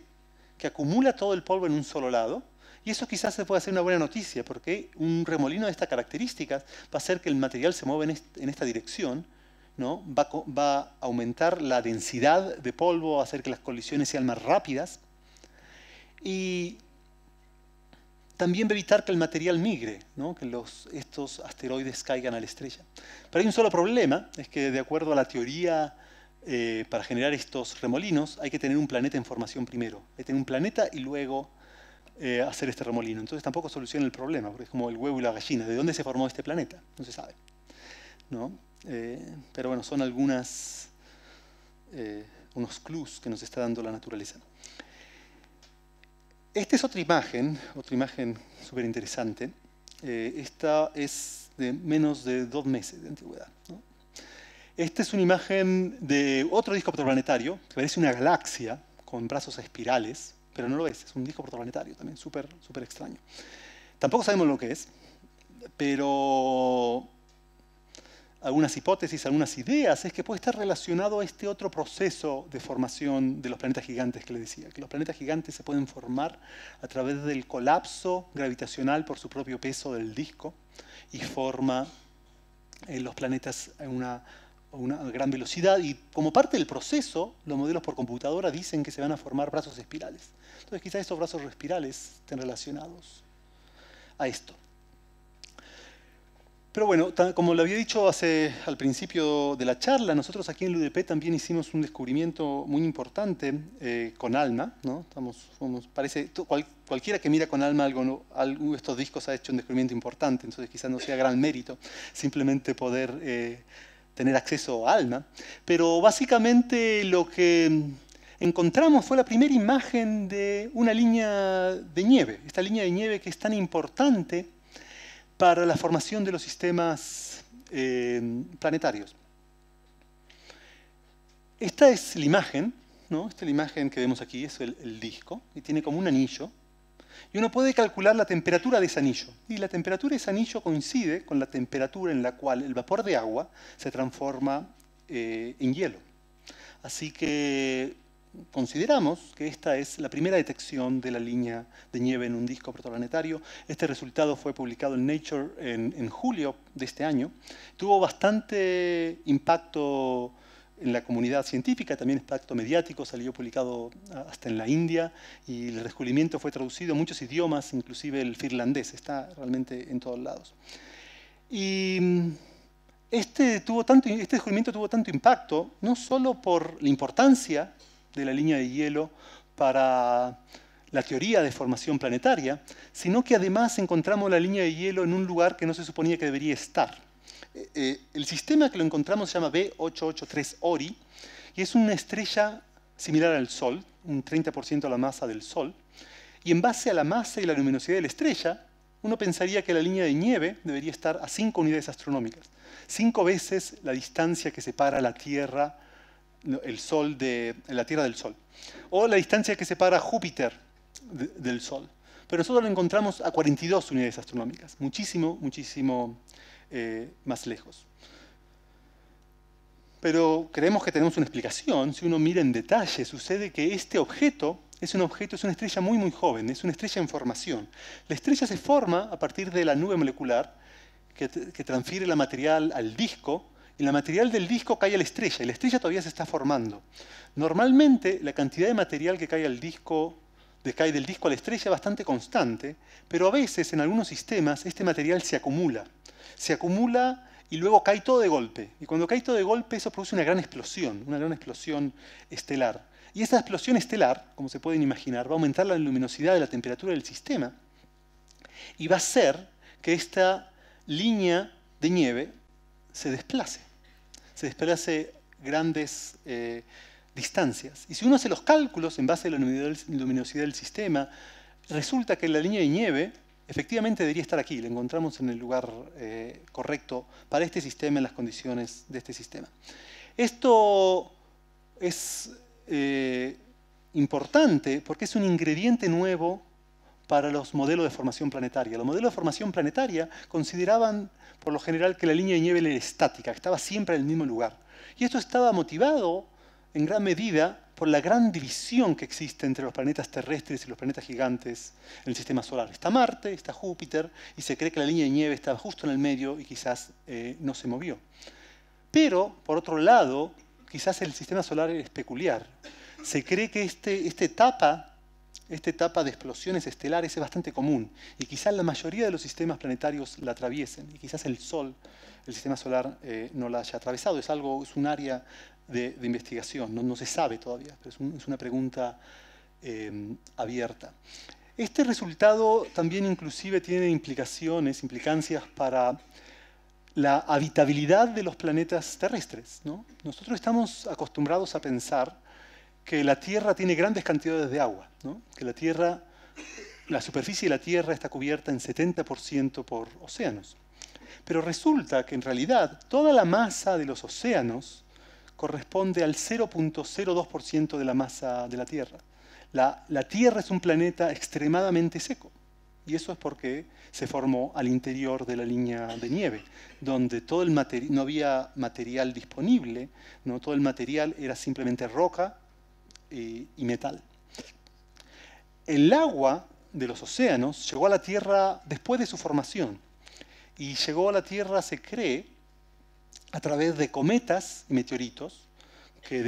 que acumula todo el polvo en un solo lado. Y eso quizás se pueda hacer una buena noticia, porque un remolino de estas características va a hacer que el material se mueva en esta dirección, ¿no? Va a aumentar la densidad de polvo, a hacer que las colisiones sean más rápidas. Y también va a evitar que el material migre, ¿no?, que estos asteroides caigan a la estrella. Pero hay un solo problema, es que de acuerdo a la teoría, para generar estos remolinos hay que tener un planeta en formación primero. Hay que tener un planeta y luego hacer este remolino. Entonces tampoco soluciona el problema, porque es como el huevo y la gallina. ¿De dónde se formó este planeta? No se sabe, ¿no? Pero bueno, son unos clues que nos está dando la naturaleza. Esta es otra imagen súper interesante. Esta es de menos de 2 meses de antigüedad, ¿no? Esta es una imagen de otro disco protoplanetario, que parece una galaxia con brazos espirales, pero no lo es un disco protoplanetario también, súper extraño. Tampoco sabemos lo que es, pero algunas hipótesis, algunas ideas, es que puede estar relacionado a este otro proceso de formación de los planetas gigantes que les decía, que los planetas gigantes se pueden formar a través del colapso gravitacional por su propio peso del disco y forma los planetas a una gran velocidad, y como parte del proceso, los modelos por computadora dicen que se van a formar brazos espirales. Entonces quizás estos brazos espirales estén relacionados a esto. Pero bueno, como lo había dicho al principio de la charla, nosotros aquí en el UDP también hicimos un descubrimiento muy importante con ALMA, ¿no? Cualquiera que mira con ALMA algo de estos discos ha hecho un descubrimiento importante, entonces quizás no sea gran mérito simplemente poder tener acceso a ALMA. Pero básicamente lo que encontramos fue la primera imagen de una línea de nieve, esta línea de nieve que es tan importante para la formación de los sistemas planetarios. Esta es la imagen, ¿no? Esta es la imagen que vemos aquí, es el disco, y tiene como un anillo. Y uno puede calcular la temperatura de ese anillo. Y la temperatura de ese anillo coincide con la temperatura en la cual el vapor de agua se transforma en hielo. Así que consideramos que esta es la primera detección de la línea de nieve en un disco protoplanetario. Este resultado fue publicado en Nature en julio de este año. Tuvo bastante impacto en la comunidad científica, también impacto mediático, salió publicado hasta en la India, y el descubrimiento fue traducido a muchos idiomas, inclusive el finlandés, está realmente en todos lados. Y este descubrimiento tuvo tanto impacto, no solo por la importancia de la línea de hielo para la teoría de formación planetaria, sino que además encontramos la línea de hielo en un lugar que no se suponía que debería estar. El sistema que lo encontramos se llama B883 Ori, y es una estrella similar al Sol, un 30% de la masa del Sol, y en base a la masa y la luminosidad de la estrella, uno pensaría que la línea de nieve debería estar a 5 unidades astronómicas, 5 veces la distancia que separa la Tierra la Tierra del Sol, o la distancia que separa Júpiter del Sol. Pero nosotros lo encontramos a 42 unidades astronómicas, muchísimo más lejos. Pero creemos que tenemos una explicación. Si uno mira en detalle, sucede que este objeto es un objeto, es una estrella muy, muy joven, es una estrella en formación. La estrella se forma a partir de la nube molecular que transfiere la material al disco, y la material del disco cae a la estrella, y la estrella todavía se está formando. Normalmente, la cantidad de material que cae al disco, cae del disco a la estrella es bastante constante, pero a veces, en algunos sistemas, este material se acumula. Se acumula y luego cae todo de golpe. Y cuando cae todo de golpe, eso produce una gran explosión estelar. Y esa explosión estelar, como se pueden imaginar, va a aumentar la luminosidad de la temperatura del sistema y va a hacer que esta línea de nieve se desplace grandes distancias. Y si uno hace los cálculos en base a la luminosidad del sistema, resulta que la línea de nieve efectivamente debería estar aquí. La encontramos en el lugar correcto para este sistema, en las condiciones de este sistema. Esto es importante porque es un ingrediente nuevo para los modelos de formación planetaria. Los modelos de formación planetaria consideraban, por lo general, que la línea de nieve era estática, que estaba siempre en el mismo lugar. Y esto estaba motivado, en gran medida, por la gran división que existe entre los planetas terrestres y los planetas gigantes en el sistema solar. Está Marte, está Júpiter, y se cree que la línea de nieve estaba justo en el medio y quizás no se movió. Pero, por otro lado, quizás el sistema solar es peculiar. Se cree que esta etapa de explosiones estelares es bastante común y quizás la mayoría de los sistemas planetarios la atraviesen y quizás el Sol, el sistema solar, no la haya atravesado. Es un área de investigación, no se sabe todavía, pero es una pregunta abierta. Este resultado también inclusive tiene implicancias para la habitabilidad de los planetas terrestres, ¿no? Nosotros estamos acostumbrados a pensar que la Tierra tiene grandes cantidades de agua, ¿no? Que la superficie de la Tierra está cubierta en 70% por océanos. Pero resulta que en realidad toda la masa de los océanos corresponde al 0.02% de la masa de la Tierra. La Tierra es un planeta extremadamente seco. Y eso es porque se formó al interior de la línea de nieve, donde no había material disponible, ¿no? Todo el material era simplemente roca y metal. El agua de los océanos llegó a la Tierra después de su formación. Y llegó a la Tierra, se cree, a través de cometas y meteoritos que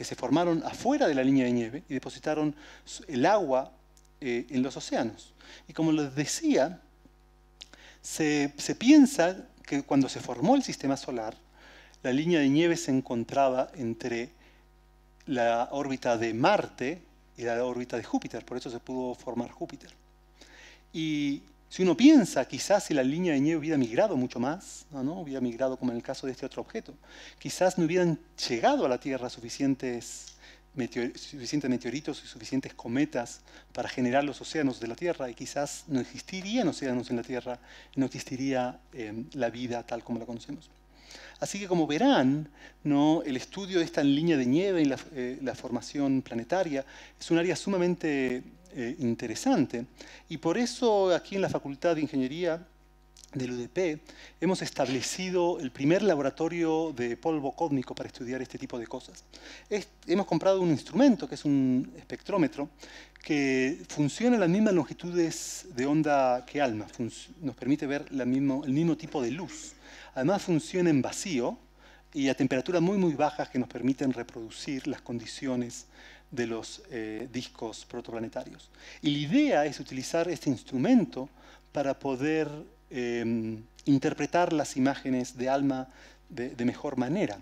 se formaron afuera de la línea de nieve y depositaron el agua en los océanos. Y como les decía, se piensa que cuando se formó el sistema solar, la línea de nieve se encontraba entre la órbita de Marte y la órbita de Júpiter, por eso se pudo formar Júpiter. Y si uno piensa, quizás si la línea de nieve hubiera migrado mucho más, ¿no? Hubiera migrado como en el caso de este otro objeto, quizás no hubieran llegado a la Tierra suficientes meteoritos y suficientes cometas para generar los océanos de la Tierra, y quizás no existirían océanos en la Tierra, no existiría la vida tal como la conocemos. Así que, como verán, ¿no? El estudio de esta línea de nieve y la formación planetaria es un área sumamente interesante, y por eso aquí en la Facultad de Ingeniería del UDP hemos establecido el primer laboratorio de polvo cósmico para estudiar este tipo de cosas. Hemos comprado un instrumento que es un espectrómetro que funciona en las mismas longitudes de onda que ALMA, nos permite ver el mismo tipo de luz. Además funciona en vacío y a temperaturas muy, muy bajas que nos permiten reproducir las condiciones de los discos protoplanetarios. Y la idea es utilizar este instrumento para poder interpretar las imágenes de ALMA de mejor manera.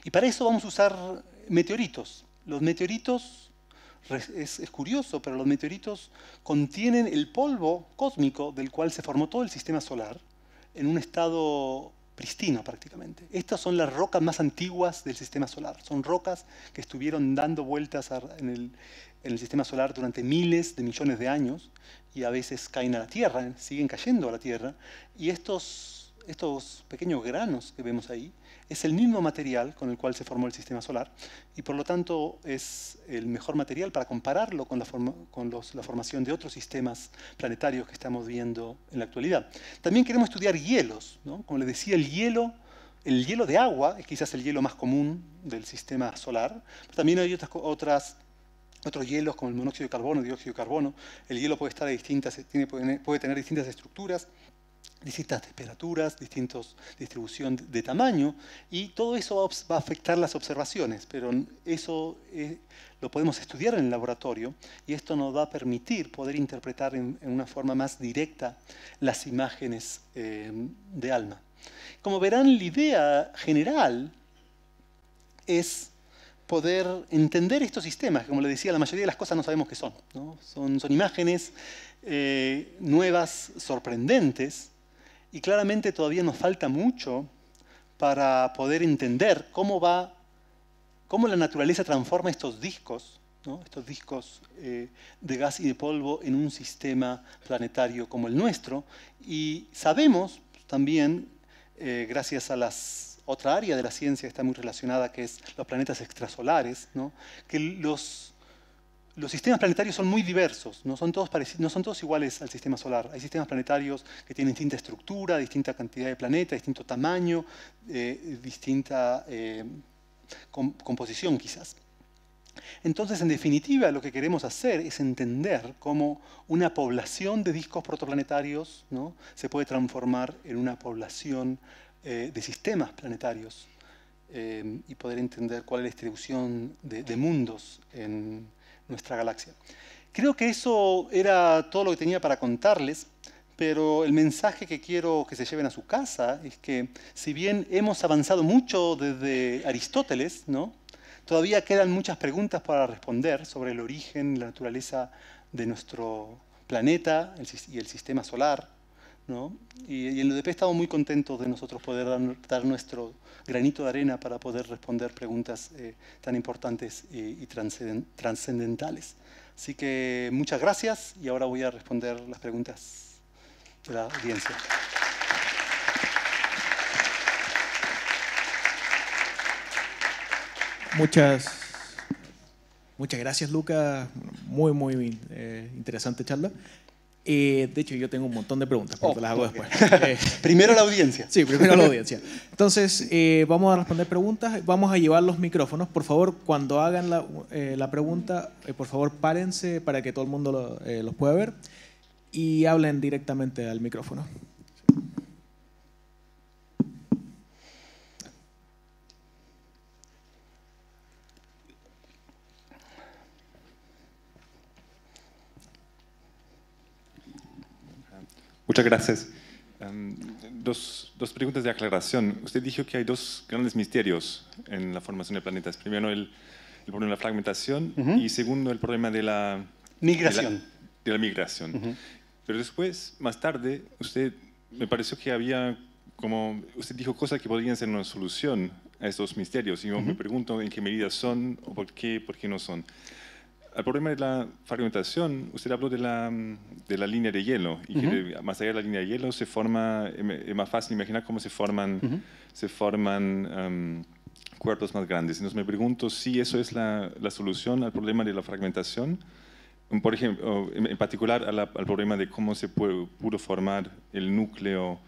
Y para eso vamos a usar meteoritos. Los meteoritos, es curioso, pero los meteoritos contienen el polvo cósmico del cual se formó todo el sistema solar en un estado pristino prácticamente. Estas son las rocas más antiguas del sistema solar. Son rocas que estuvieron dando vueltas en el sistema solar durante miles de millones de años y a veces caen a la Tierra, siguen cayendo a la Tierra. Y estos pequeños granos que vemos ahí es el mismo material con el cual se formó el sistema solar y por lo tanto es el mejor material para compararlo con la formación de otros sistemas planetarios que estamos viendo en la actualidad. También queremos estudiar hielos, ¿no? Como les decía, el hielo de agua es quizás el hielo más común del sistema solar, pero también hay otras otros hielos como el monóxido de carbono, dióxido de carbono. El hielo puede estar a puede tener distintas estructuras, distintas temperaturas, distintas distribución de tamaño, y todo eso va a afectar las observaciones, pero eso lo podemos estudiar en el laboratorio, y esto nos va a permitir poder interpretar en una forma más directa las imágenes de ALMA. Como verán, la idea general es poder entender estos sistemas. Como les decía, la mayoría de las cosas no sabemos qué son, ¿no? Son imágenes nuevas, sorprendentes, y claramente todavía nos falta mucho para poder entender cómo la naturaleza transforma estos discos, ¿no? Estos discos de gas y de polvo en un sistema planetario como el nuestro. Y sabemos también, gracias a otra área de la ciencia que está muy relacionada, que es los planetas extrasolares, ¿no? Que los sistemas planetarios son muy diversos, no son todos iguales al sistema solar. Hay sistemas planetarios que tienen distinta estructura, distinta cantidad de planetas, distinto tamaño, distinta composición quizás. Entonces, en definitiva, lo que queremos hacer es entender cómo una población de discos protoplanetarios, ¿no?, se puede transformar en una población de sistemas planetarios y poder entender cuál es la distribución de mundos en nuestra galaxia. Creo que eso era todo lo que tenía para contarles, pero el mensaje que quiero que se lleven a su casa es que, si bien hemos avanzado mucho desde Aristóteles, ¿no?, todavía quedan muchas preguntas para responder sobre el origen y la naturaleza de nuestro planeta y el sistema solar, ¿no? Y en l'UDP estamos muy contentos de nosotros poder dar nuestro granito de arena para poder responder preguntas tan importantes y trascendentales. Así que muchas gracias, y ahora voy a responder las preguntas de la audiencia. Muchas gracias, Luca. Muy interesante charla. De hecho, yo tengo un montón de preguntas, pero te las hago después. Primero la audiencia. Sí, primero la audiencia. Entonces, vamos a responder preguntas. Vamos a llevar los micrófonos. Por favor, cuando hagan la pregunta, por favor, párense para que todo el mundo los pueda ver y hablen directamente al micrófono. Muchas gracias. Dos preguntas de aclaración. Usted dijo que hay dos grandes misterios en la formación de planetas. Primero, el problema de la fragmentación, y segundo, el problema de la migración. De la migración. Pero después, más tarde, me pareció que había usted dijo cosas que podrían ser una solución a estos misterios. Y yo me pregunto en qué medida son o por qué no son. Al problema de la fragmentación, usted habló de la línea de hielo, y que más allá de la línea de hielo se forma, es más fácil imaginar cómo se forman cuerpos más grandes. Entonces me pregunto si eso es la solución al problema de la fragmentación, por ejemplo, en particular al problema de cómo se pudo formar el núcleo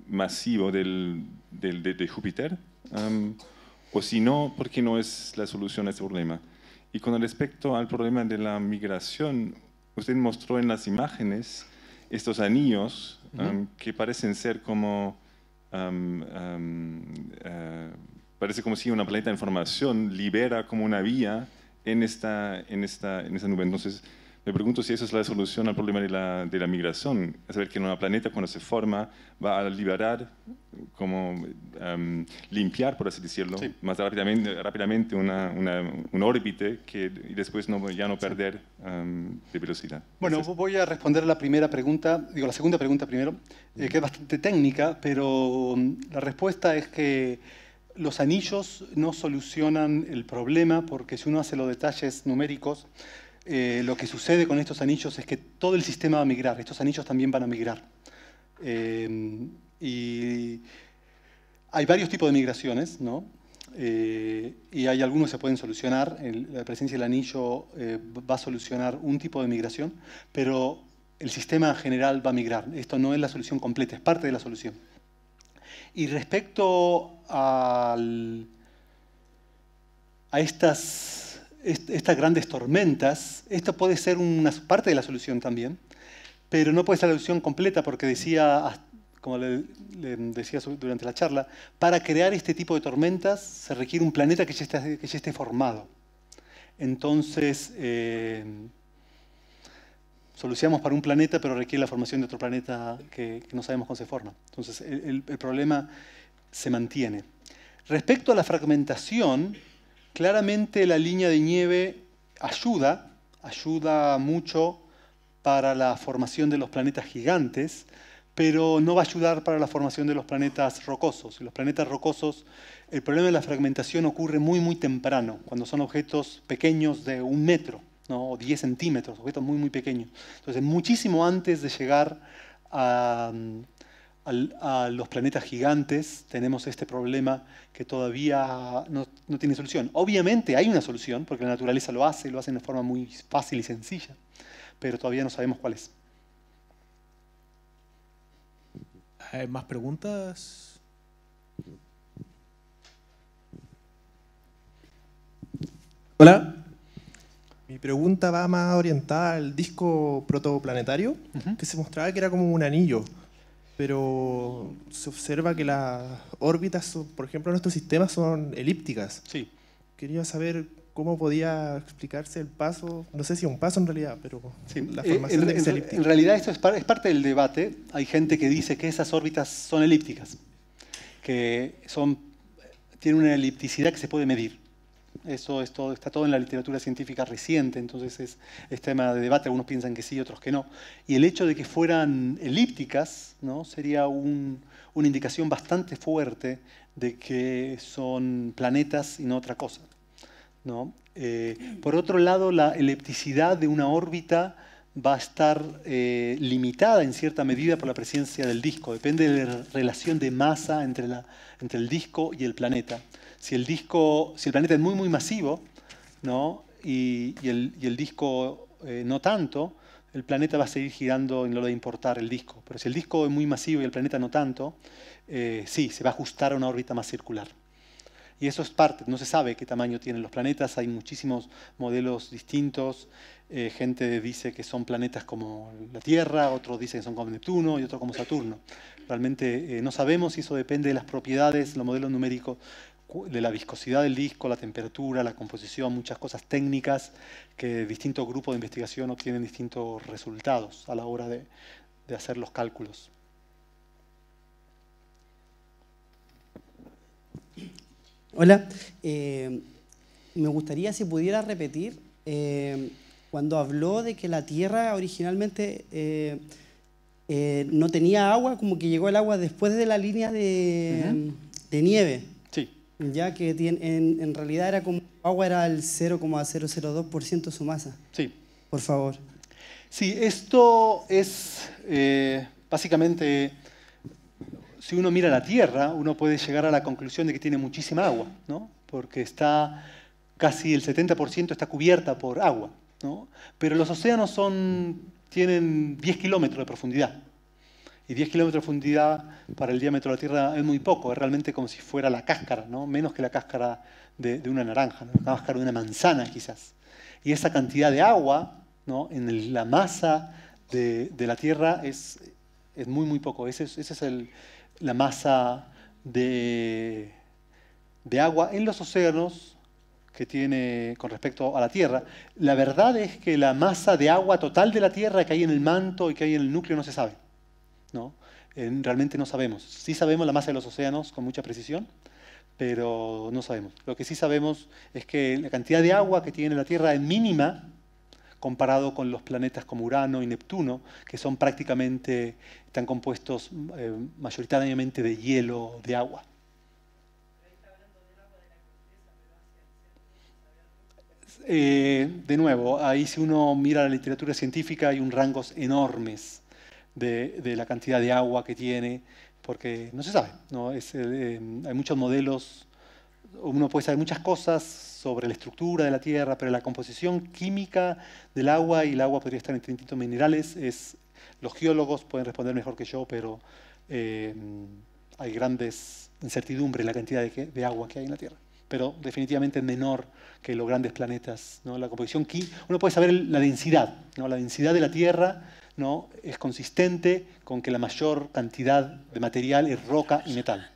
masivo de Júpiter, o si no, ¿por qué no es la solución a este problema? Y con respecto al problema de la migración, usted mostró en las imágenes estos anillos que parecen ser como, parece como si una planeta en formación libera como una vía en esta nube. Entonces, me pregunto si eso es la solución al problema de la migración. Es saber que en una planeta, cuando se forma, va a liberar, limpiar, por así decirlo, sí, más rápidamente una órbita y después ya no perder de velocidad. Bueno, gracias. Voy a responder la segunda pregunta primero, que es bastante técnica, pero la respuesta es que los anillos no solucionan el problema, porque si uno hace los detalles numéricos, lo que sucede con estos anillos es que todo el sistema va a migrar. Estos anillos también van a migrar. Y hay varios tipos de migraciones, ¿no? Y hay algunos que se pueden solucionar. La presencia del anillo va a solucionar un tipo de migración, pero el sistema en general va a migrar. Esto no es la solución completa, es parte de la solución. Y respecto a estas estas grandes tormentas, esto puede ser una parte de la solución también, pero no puede ser la solución completa porque decía, como le decía durante la charla, para crear este tipo de tormentas se requiere un planeta que ya esté formado. Entonces, solucionamos para un planeta, pero requiere la formación de otro planeta que no sabemos cómo se forma. Entonces, el problema se mantiene. Respecto a la fragmentación, claramente la línea de nieve ayuda mucho para la formación de los planetas gigantes, pero no va a ayudar para la formación de los planetas rocosos. Y los planetas rocosos, el problema de la fragmentación ocurre muy, muy temprano, cuando son objetos pequeños de 1 metro, ¿no? O 10 centímetros, objetos muy, muy pequeños. Entonces, muchísimo antes de llegar a los planetas gigantes, tenemos este problema que todavía no tiene solución. Obviamente hay una solución, porque la naturaleza lo hace de forma muy fácil y sencilla, pero todavía no sabemos cuál es. ¿Hay más preguntas? Hola. Mi pregunta va más orientada al disco protoplanetario, que se mostraba que era como un anillo, pero se observa que las órbitas, por ejemplo, en nuestro sistema son elípticas. Sí. Quería saber cómo podía explicarse el paso, no sé si es un paso en realidad, pero sí. La formación de que sea elíptica. En realidad esto es parte del debate. Hay gente que dice que esas órbitas son elípticas, que tienen una elipticidad que se puede medir. Eso está todo en la literatura científica reciente, entonces es tema de debate. Algunos piensan que sí, otros que no. Y el hecho de que fueran elípticas, ¿no? Sería una indicación bastante fuerte de que son planetas y no otra cosa, ¿no? Por otro lado, la elipticidad de una órbita va a estar limitada en cierta medida por la presencia del disco. Depende de la relación de masa entre el disco y el planeta. Si el planeta es muy, muy masivo, ¿no? y el disco no tanto, el planeta va a seguir girando en lo de importar el disco. Pero si el disco es muy masivo y el planeta no tanto, sí, se va a ajustar a una órbita más circular. Y eso es parte, no se sabe qué tamaño tienen los planetas, hay muchísimos modelos distintos. Gente dice que son planetas como la Tierra, otros dicen que son como Neptuno y otros como Saturno. Realmente no sabemos y eso depende de las propiedades, los modelos numéricos, de la viscosidad del disco, la temperatura, la composición, muchas cosas técnicas que distintos grupos de investigación obtienen distintos resultados a la hora de hacer los cálculos. Hola, me gustaría si pudiera repetir cuando habló de que la Tierra originalmente no tenía agua, como que llegó el agua después de la línea de nieve. Sí. Ya que en realidad era como agua era el 0,002% de su masa. Sí. Por favor. Sí, esto es básicamente, si uno mira la Tierra, uno puede llegar a la conclusión de que tiene muchísima agua, ¿no? Porque casi el 70% está cubierta por agua, ¿no? Pero los océanos tienen 10 kilómetros de profundidad. Y 10 kilómetros de profundidad para el diámetro de la Tierra es muy poco, es realmente como si fuera la cáscara, ¿no? Menos que la cáscara de una naranja, ¿no? La cáscara de una manzana quizás. Y esa cantidad de agua, ¿no? En la masa de la Tierra es muy, muy poco. Esa es la masa de agua en los océanos que tiene con respecto a la Tierra. La verdad es que la masa de agua total de la Tierra que hay en el manto y que hay en el núcleo no se sabe, ¿no? Realmente no sabemos. Sí sabemos la masa de los océanos con mucha precisión, pero no sabemos. Lo que sí sabemos es que la cantidad de agua que tiene la Tierra es mínima comparado con los planetas como Urano y Neptuno, que están compuestos mayoritariamente de hielo, de agua. De nuevo, ahí si uno mira la literatura científica hay rangos enormes de la cantidad de agua que tiene, porque no se sabe, ¿no? Hay muchos modelos, uno puede saber muchas cosas sobre la estructura de la Tierra, pero la composición química del agua, y el agua podría estar entre distintos minerales, los geólogos pueden responder mejor que yo, pero hay grandes incertidumbres en la cantidad de agua que hay en la Tierra. pero definitivamente menor que los grandes planetas, ¿no? La composición, uno puede saber la densidad, ¿no? La densidad de la Tierra, ¿no? Es consistente con que la mayor cantidad de material es roca y metal,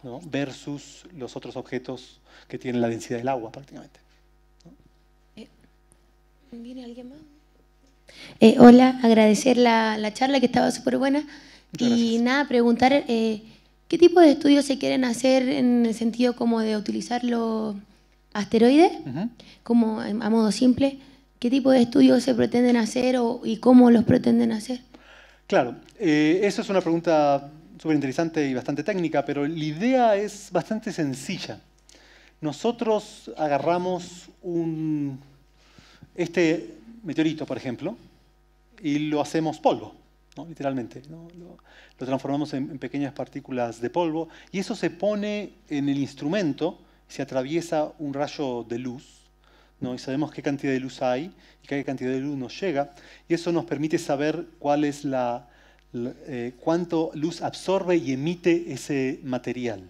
¿no? Versus los otros objetos que tienen la densidad del agua prácticamente. ¿Viene alguien más? Hola, agradecer la charla que estaba súper buena. Y nada, preguntar qué tipo de estudios se quieren hacer en el sentido como de utilizar los asteroides, como a modo simple. ¿Qué tipo de estudios se pretenden hacer y cómo los pretenden hacer? Claro, eso es una pregunta súper interesante y bastante técnica, pero la idea es bastante sencilla. Nosotros agarramos este meteorito, por ejemplo, y lo hacemos polvo, ¿no? Literalmente, ¿no? Lo transformamos en pequeñas partículas de polvo y eso se pone en el instrumento, se atraviesa un rayo de luz, ¿no? Y sabemos qué cantidad de luz hay y qué cantidad de luz nos llega, y eso nos permite saber cuál es cuánto luz absorbe y emite ese material.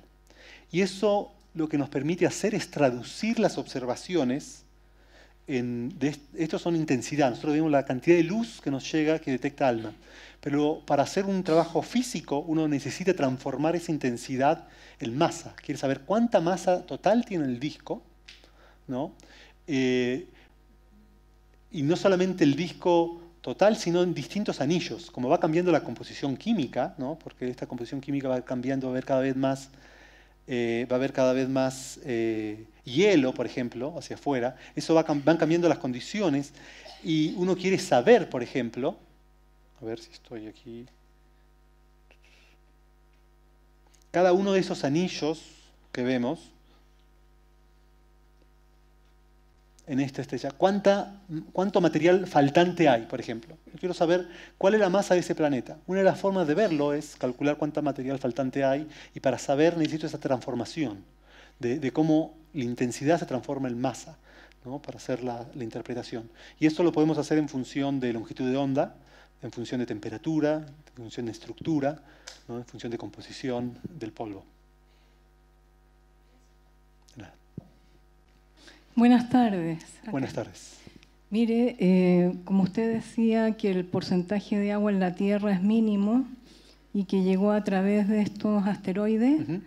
Y eso lo que nos permite hacer es traducir las observaciones estos son intensidad. Nosotros vemos la cantidad de luz que nos llega, que detecta ALMA. Pero para hacer un trabajo físico, uno necesita transformar esa intensidad en masa. Quiere saber cuánta masa total tiene el disco, ¿no? Y no solamente el disco total, sino en distintos anillos. Como va cambiando la composición química, ¿no? Porque esta composición química va cambiando, va a haber cada vez más hielo, por ejemplo, hacia afuera. Eso van cambiando las condiciones y uno quiere saber, por ejemplo, a ver si estoy aquí, cada uno de esos anillos que vemos en esta estrella, ¿cuánto material faltante hay, por ejemplo? Yo quiero saber cuál es la masa de ese planeta. Una de las formas de verlo es calcular cuánto material faltante hay, y para saber necesito esa transformación de cómo la intensidad se transforma en masa, ¿no? Para hacer la interpretación. Y esto lo podemos hacer en función de longitud de onda, en función de temperatura, en función de estructura, ¿no? En función de composición del polvo. Buenas tardes. Buenas tardes. Mire, como usted decía que el porcentaje de agua en la Tierra es mínimo y que llegó a través de estos asteroides,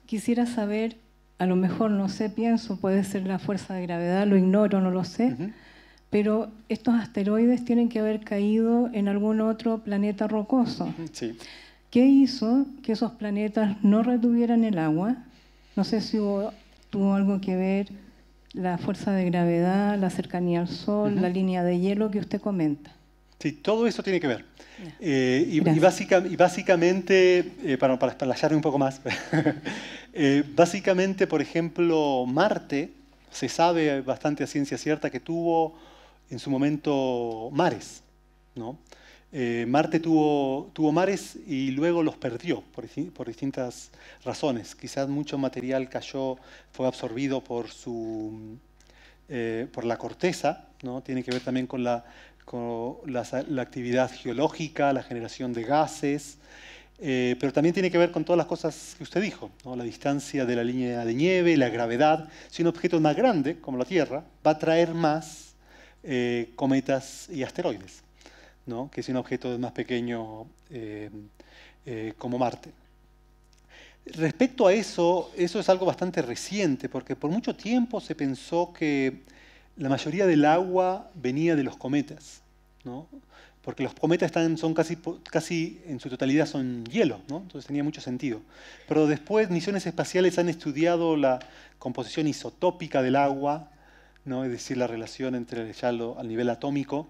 quisiera saber, a lo mejor, no sé, pienso, puede ser la fuerza de gravedad, lo ignoro, no lo sé, pero estos asteroides tienen que haber caído en algún otro planeta rocoso. Sí. ¿Qué hizo que esos planetas no retuvieran el agua? No sé si tuvo algo que ver la fuerza de gravedad, la cercanía al Sol, la línea de hielo que usted comenta. Sí, todo eso tiene que ver. Y básicamente, para explayarme un poco más, básicamente, por ejemplo, Marte, se sabe bastante a ciencia cierta que tuvo en su momento mares, ¿no? Marte tuvo mares y luego los perdió por distintas razones. Quizás mucho material fue absorbido por la corteza, ¿no? Tiene que ver también con la actividad geológica, la generación de gases, pero también tiene que ver con todas las cosas que usted dijo, ¿no? La distancia de la línea de nieve, la gravedad. Si un objeto es más grande, como la Tierra, va a traer más cometas y asteroides, ¿no? Que si un objeto es más pequeño como Marte. Respecto a eso es algo bastante reciente, porque por mucho tiempo se pensó que la mayoría del agua venía de los cometas, ¿no? Porque los cometas son casi en su totalidad son hielo, ¿no? Entonces tenía mucho sentido. Pero después misiones espaciales han estudiado la composición isotópica del agua, ¿no? Es decir, la relación entre al nivel atómico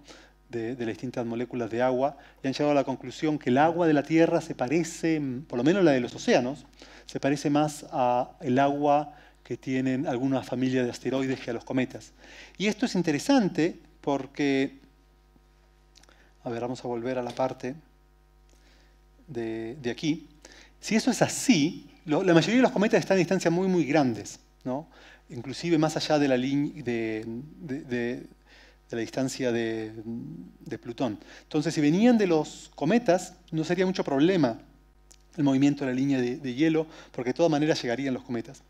de las distintas moléculas de agua, y han llegado a la conclusión que el agua de la Tierra se parece, por lo menos la de los océanos, se parece más al agua que tienen algunas familias de asteroides que a los cometas. Y esto es interesante porque, a ver, vamos a volver a la parte de aquí. Si eso es así, la mayoría de los cometas están a distancias muy, muy grandes, ¿no? Inclusive más allá de la distancia de Plutón. Entonces, si venían de los cometas, no sería mucho problema el movimiento de la línea de hielo, porque de todas maneras llegarían los cometas.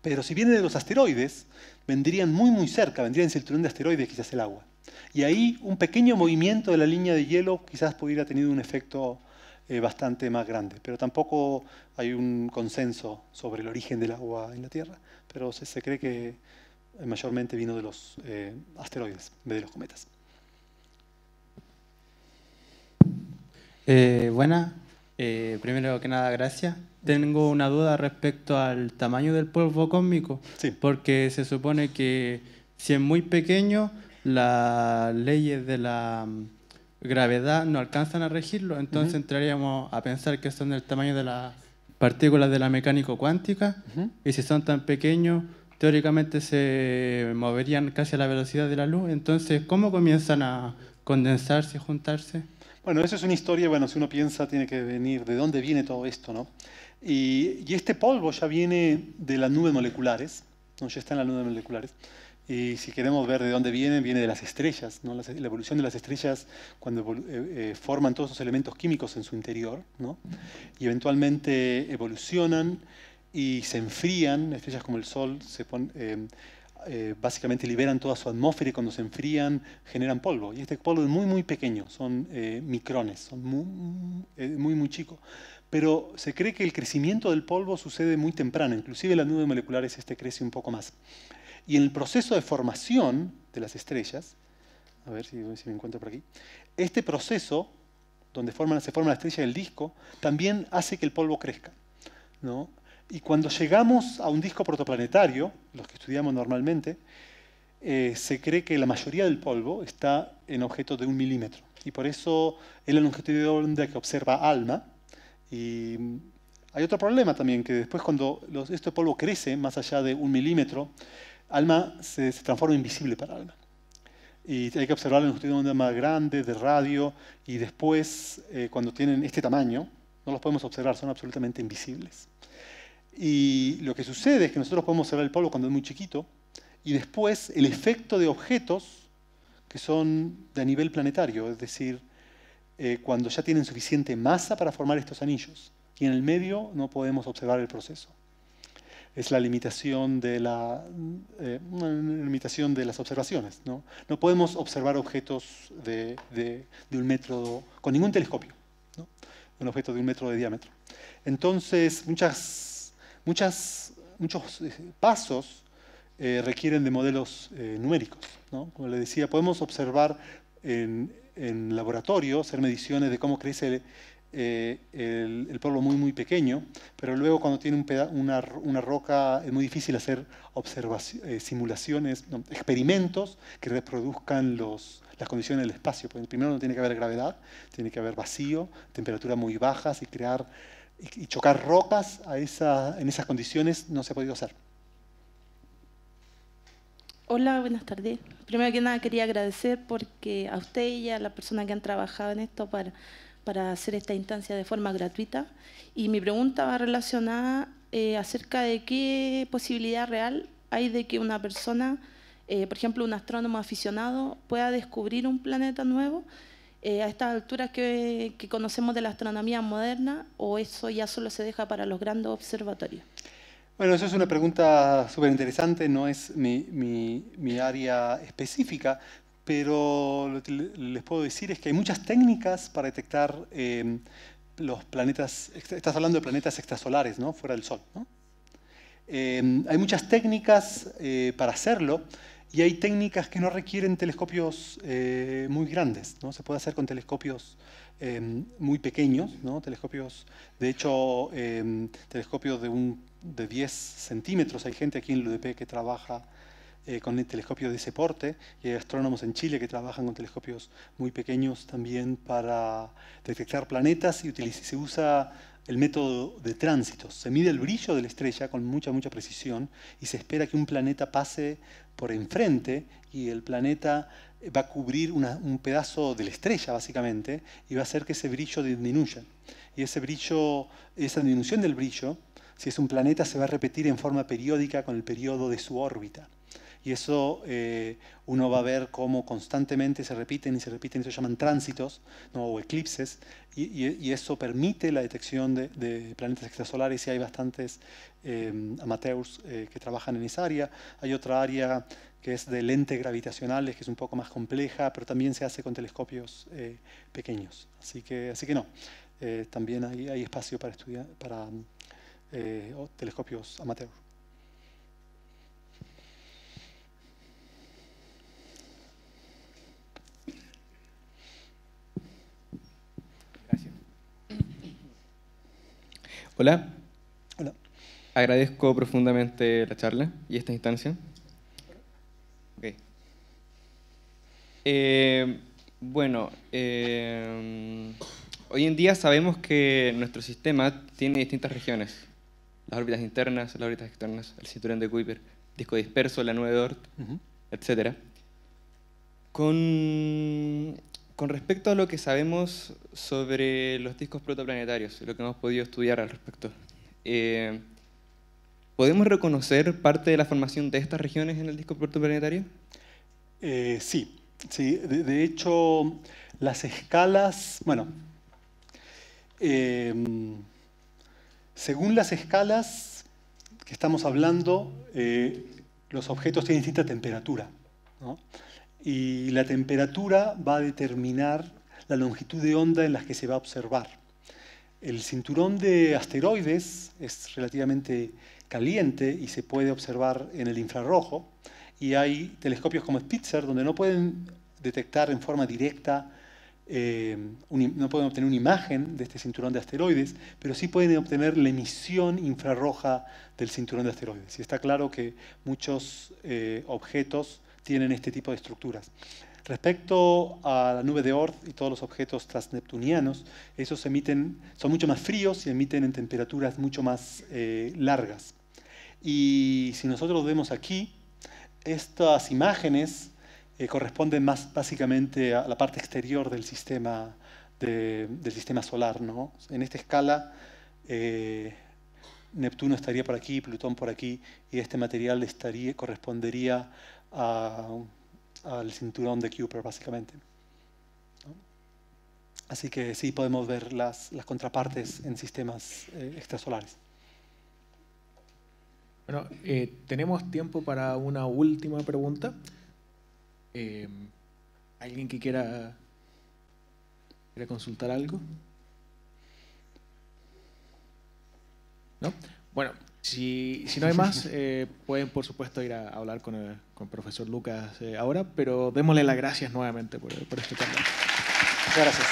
Pero si viene de los asteroides, vendrían muy cerca, vendría en el cinturón de asteroides quizás el agua. Y ahí un pequeño movimiento de la línea de hielo quizás pudiera tener un efecto bastante más grande. Pero tampoco hay un consenso sobre el origen del agua en la Tierra. Pero se cree que mayormente vino de los asteroides, en vez de los cometas. Buenas. Primero que nada, gracias. Tengo una duda respecto al tamaño del polvo cósmico, sí. Porque se supone que si es muy pequeño, las leyes de la gravedad no alcanzan a regirlo, entonces entraríamos a pensar que son del tamaño de las partículas de la mecánica cuántica, y si son tan pequeños, teóricamente se moverían casi a la velocidad de la luz. Entonces, ¿cómo comienzan a condensarse y juntarse? Bueno, eso es una historia, bueno, si uno piensa, tiene que venir de dónde viene todo esto, ¿no? Y este polvo ya viene de las nubes moleculares, ¿no? Ya está en las nubes moleculares. Y si queremos ver de dónde viene de las estrellas, ¿no? La evolución de las estrellas cuando forman todos esos elementos químicos en su interior, ¿no? Y eventualmente evolucionan y se enfrían. Estrellas como el Sol básicamente liberan toda su atmósfera y cuando se enfrían generan polvo. Y este polvo es muy pequeño, son micrones, son muy chicos. Pero se cree que el crecimiento del polvo sucede muy temprano, inclusive en las nubes moleculares crece un poco más. Y en el proceso de formación de las estrellas, a ver si me encuentro por aquí, este proceso, donde se forma la estrella del disco, también hace que el polvo crezca, ¿no? Y cuando llegamos a un disco protoplanetario, los que estudiamos normalmente, se cree que la mayoría del polvo está en objetos de 1 milímetro. Y por eso es la longitud de onda que observa ALMA. Y hay otro problema también, que después cuando este polvo crece más allá de 1 milímetro, ALMA se transforma invisible para ALMA. Y hay que observar la longitud de onda más grande, de radio, y después, cuando tienen este tamaño, no los podemos observar, son absolutamente invisibles. Y lo que sucede es que nosotros podemos observar el polvo cuando es muy chiquito, y después el efecto de objetos que son de nivel planetario, es decir, cuando ya tienen suficiente masa para formar estos anillos. Y en el medio no podemos observar el proceso. Es la limitación de las observaciones, ¿no? No podemos observar objetos de 1 metro con ningún telescopio, ¿no? Un objeto de 1 metro de diámetro. Entonces, muchos pasos requieren de modelos numéricos, ¿no? Como les decía, podemos observar en laboratorio, hacer mediciones de cómo crece el polvo muy pequeño, pero luego cuando tiene una roca es muy difícil hacer simulaciones, experimentos que reproduzcan las condiciones del espacio. Porque primero no tiene que haber gravedad, tiene que haber vacío, temperaturas muy bajas y chocar rocas en esas condiciones no se ha podido hacer. Hola, buenas tardes. Primero que nada quería agradecer porque a usted y a la persona que han trabajado en esto para hacer esta instancia de forma gratuita. Y mi pregunta va relacionada acerca de qué posibilidad real hay de que una persona, por ejemplo un astrónomo aficionado, pueda descubrir un planeta nuevo a estas alturas que conocemos de la astronomía moderna, o eso ya solo se deja para los grandes observatorios. Bueno, eso es una pregunta súper interesante, no es mi área específica, pero lo que les puedo decir es que hay muchas técnicas para detectar los planetas. Estás hablando de planetas extrasolares, ¿no? Fuera del Sol, ¿no? Hay muchas técnicas para hacerlo, y hay técnicas que no requieren telescopios muy grandes, ¿no? Se puede hacer con telescopios muy pequeños, ¿no? Telescopios, de hecho, telescopios de 10 centímetros. Hay gente aquí en el UDP que trabaja con telescopios de ese porte, y hay astrónomos en Chile que trabajan con telescopios muy pequeños también para detectar planetas, y se usa el método de tránsitos. Se mide el brillo de la estrella con mucha precisión y se espera que un planeta pase por enfrente, y el planeta va a cubrir un pedazo de la estrella básicamente, y va a hacer que ese brillo disminuya. Y esa disminución del brillo, si es un planeta, se va a repetir en forma periódica con el periodo de su órbita. y eso uno va a ver cómo constantemente se repiten y se repiten, y se llaman tránsitos, ¿no? O eclipses, y eso permite la detección de planetas extrasolares, y hay bastantes amateurs que trabajan en esa área. Hay otra área que es de lentes gravitacionales, que es un poco más compleja, pero también se hace con telescopios pequeños. Así que no, también hay espacio para estudiar, para telescopios amateur. Gracias. Hola. Hola. Agradezco profundamente la charla y esta instancia. Okay. Bueno, hoy en día sabemos que nuestro sistema tiene distintas regiones. Las órbitas internas, las órbitas externas, el cinturón de Kuiper, disco disperso, la nube de Oort, etc. Con respecto a lo que sabemos sobre los discos protoplanetarios, lo que hemos podido estudiar al respecto, ¿podemos reconocer parte de la formación de estas regiones en el disco protoplanetario? Sí. De hecho, las escalas, bueno, según las escalas que estamos hablando, los objetos tienen distinta temperatura, ¿no? Y la temperatura va a determinar la longitud de onda en las que se va a observar. El cinturón de asteroides es relativamente caliente y se puede observar en el infrarrojo, y hay telescopios como Spitzer donde no pueden detectar en forma directa, no pueden obtener una imagen de este cinturón de asteroides, pero sí pueden obtener la emisión infrarroja del cinturón de asteroides. Y está claro que muchos objetos tienen este tipo de estructuras. Respecto a la nube de Oort y todos los objetos transneptunianos, esos son mucho más fríos y emiten en temperaturas mucho más largas. Y si nosotros vemos aquí, estas imágenes corresponden más básicamente a la parte exterior del sistema solar, ¿no? En esta escala, Neptuno estaría por aquí, Plutón por aquí, y este material correspondería al cinturón de Kuiper, básicamente, ¿no? Así que sí podemos ver las contrapartes en sistemas extrasolares. Bueno, tenemos tiempo para una última pregunta. ¿Alguien que quiera consultar algo? ¿No? Bueno, si no hay más, pueden por supuesto ir a hablar con el profesor Lucas ahora, pero démosle las gracias nuevamente por este tema. Muchas gracias.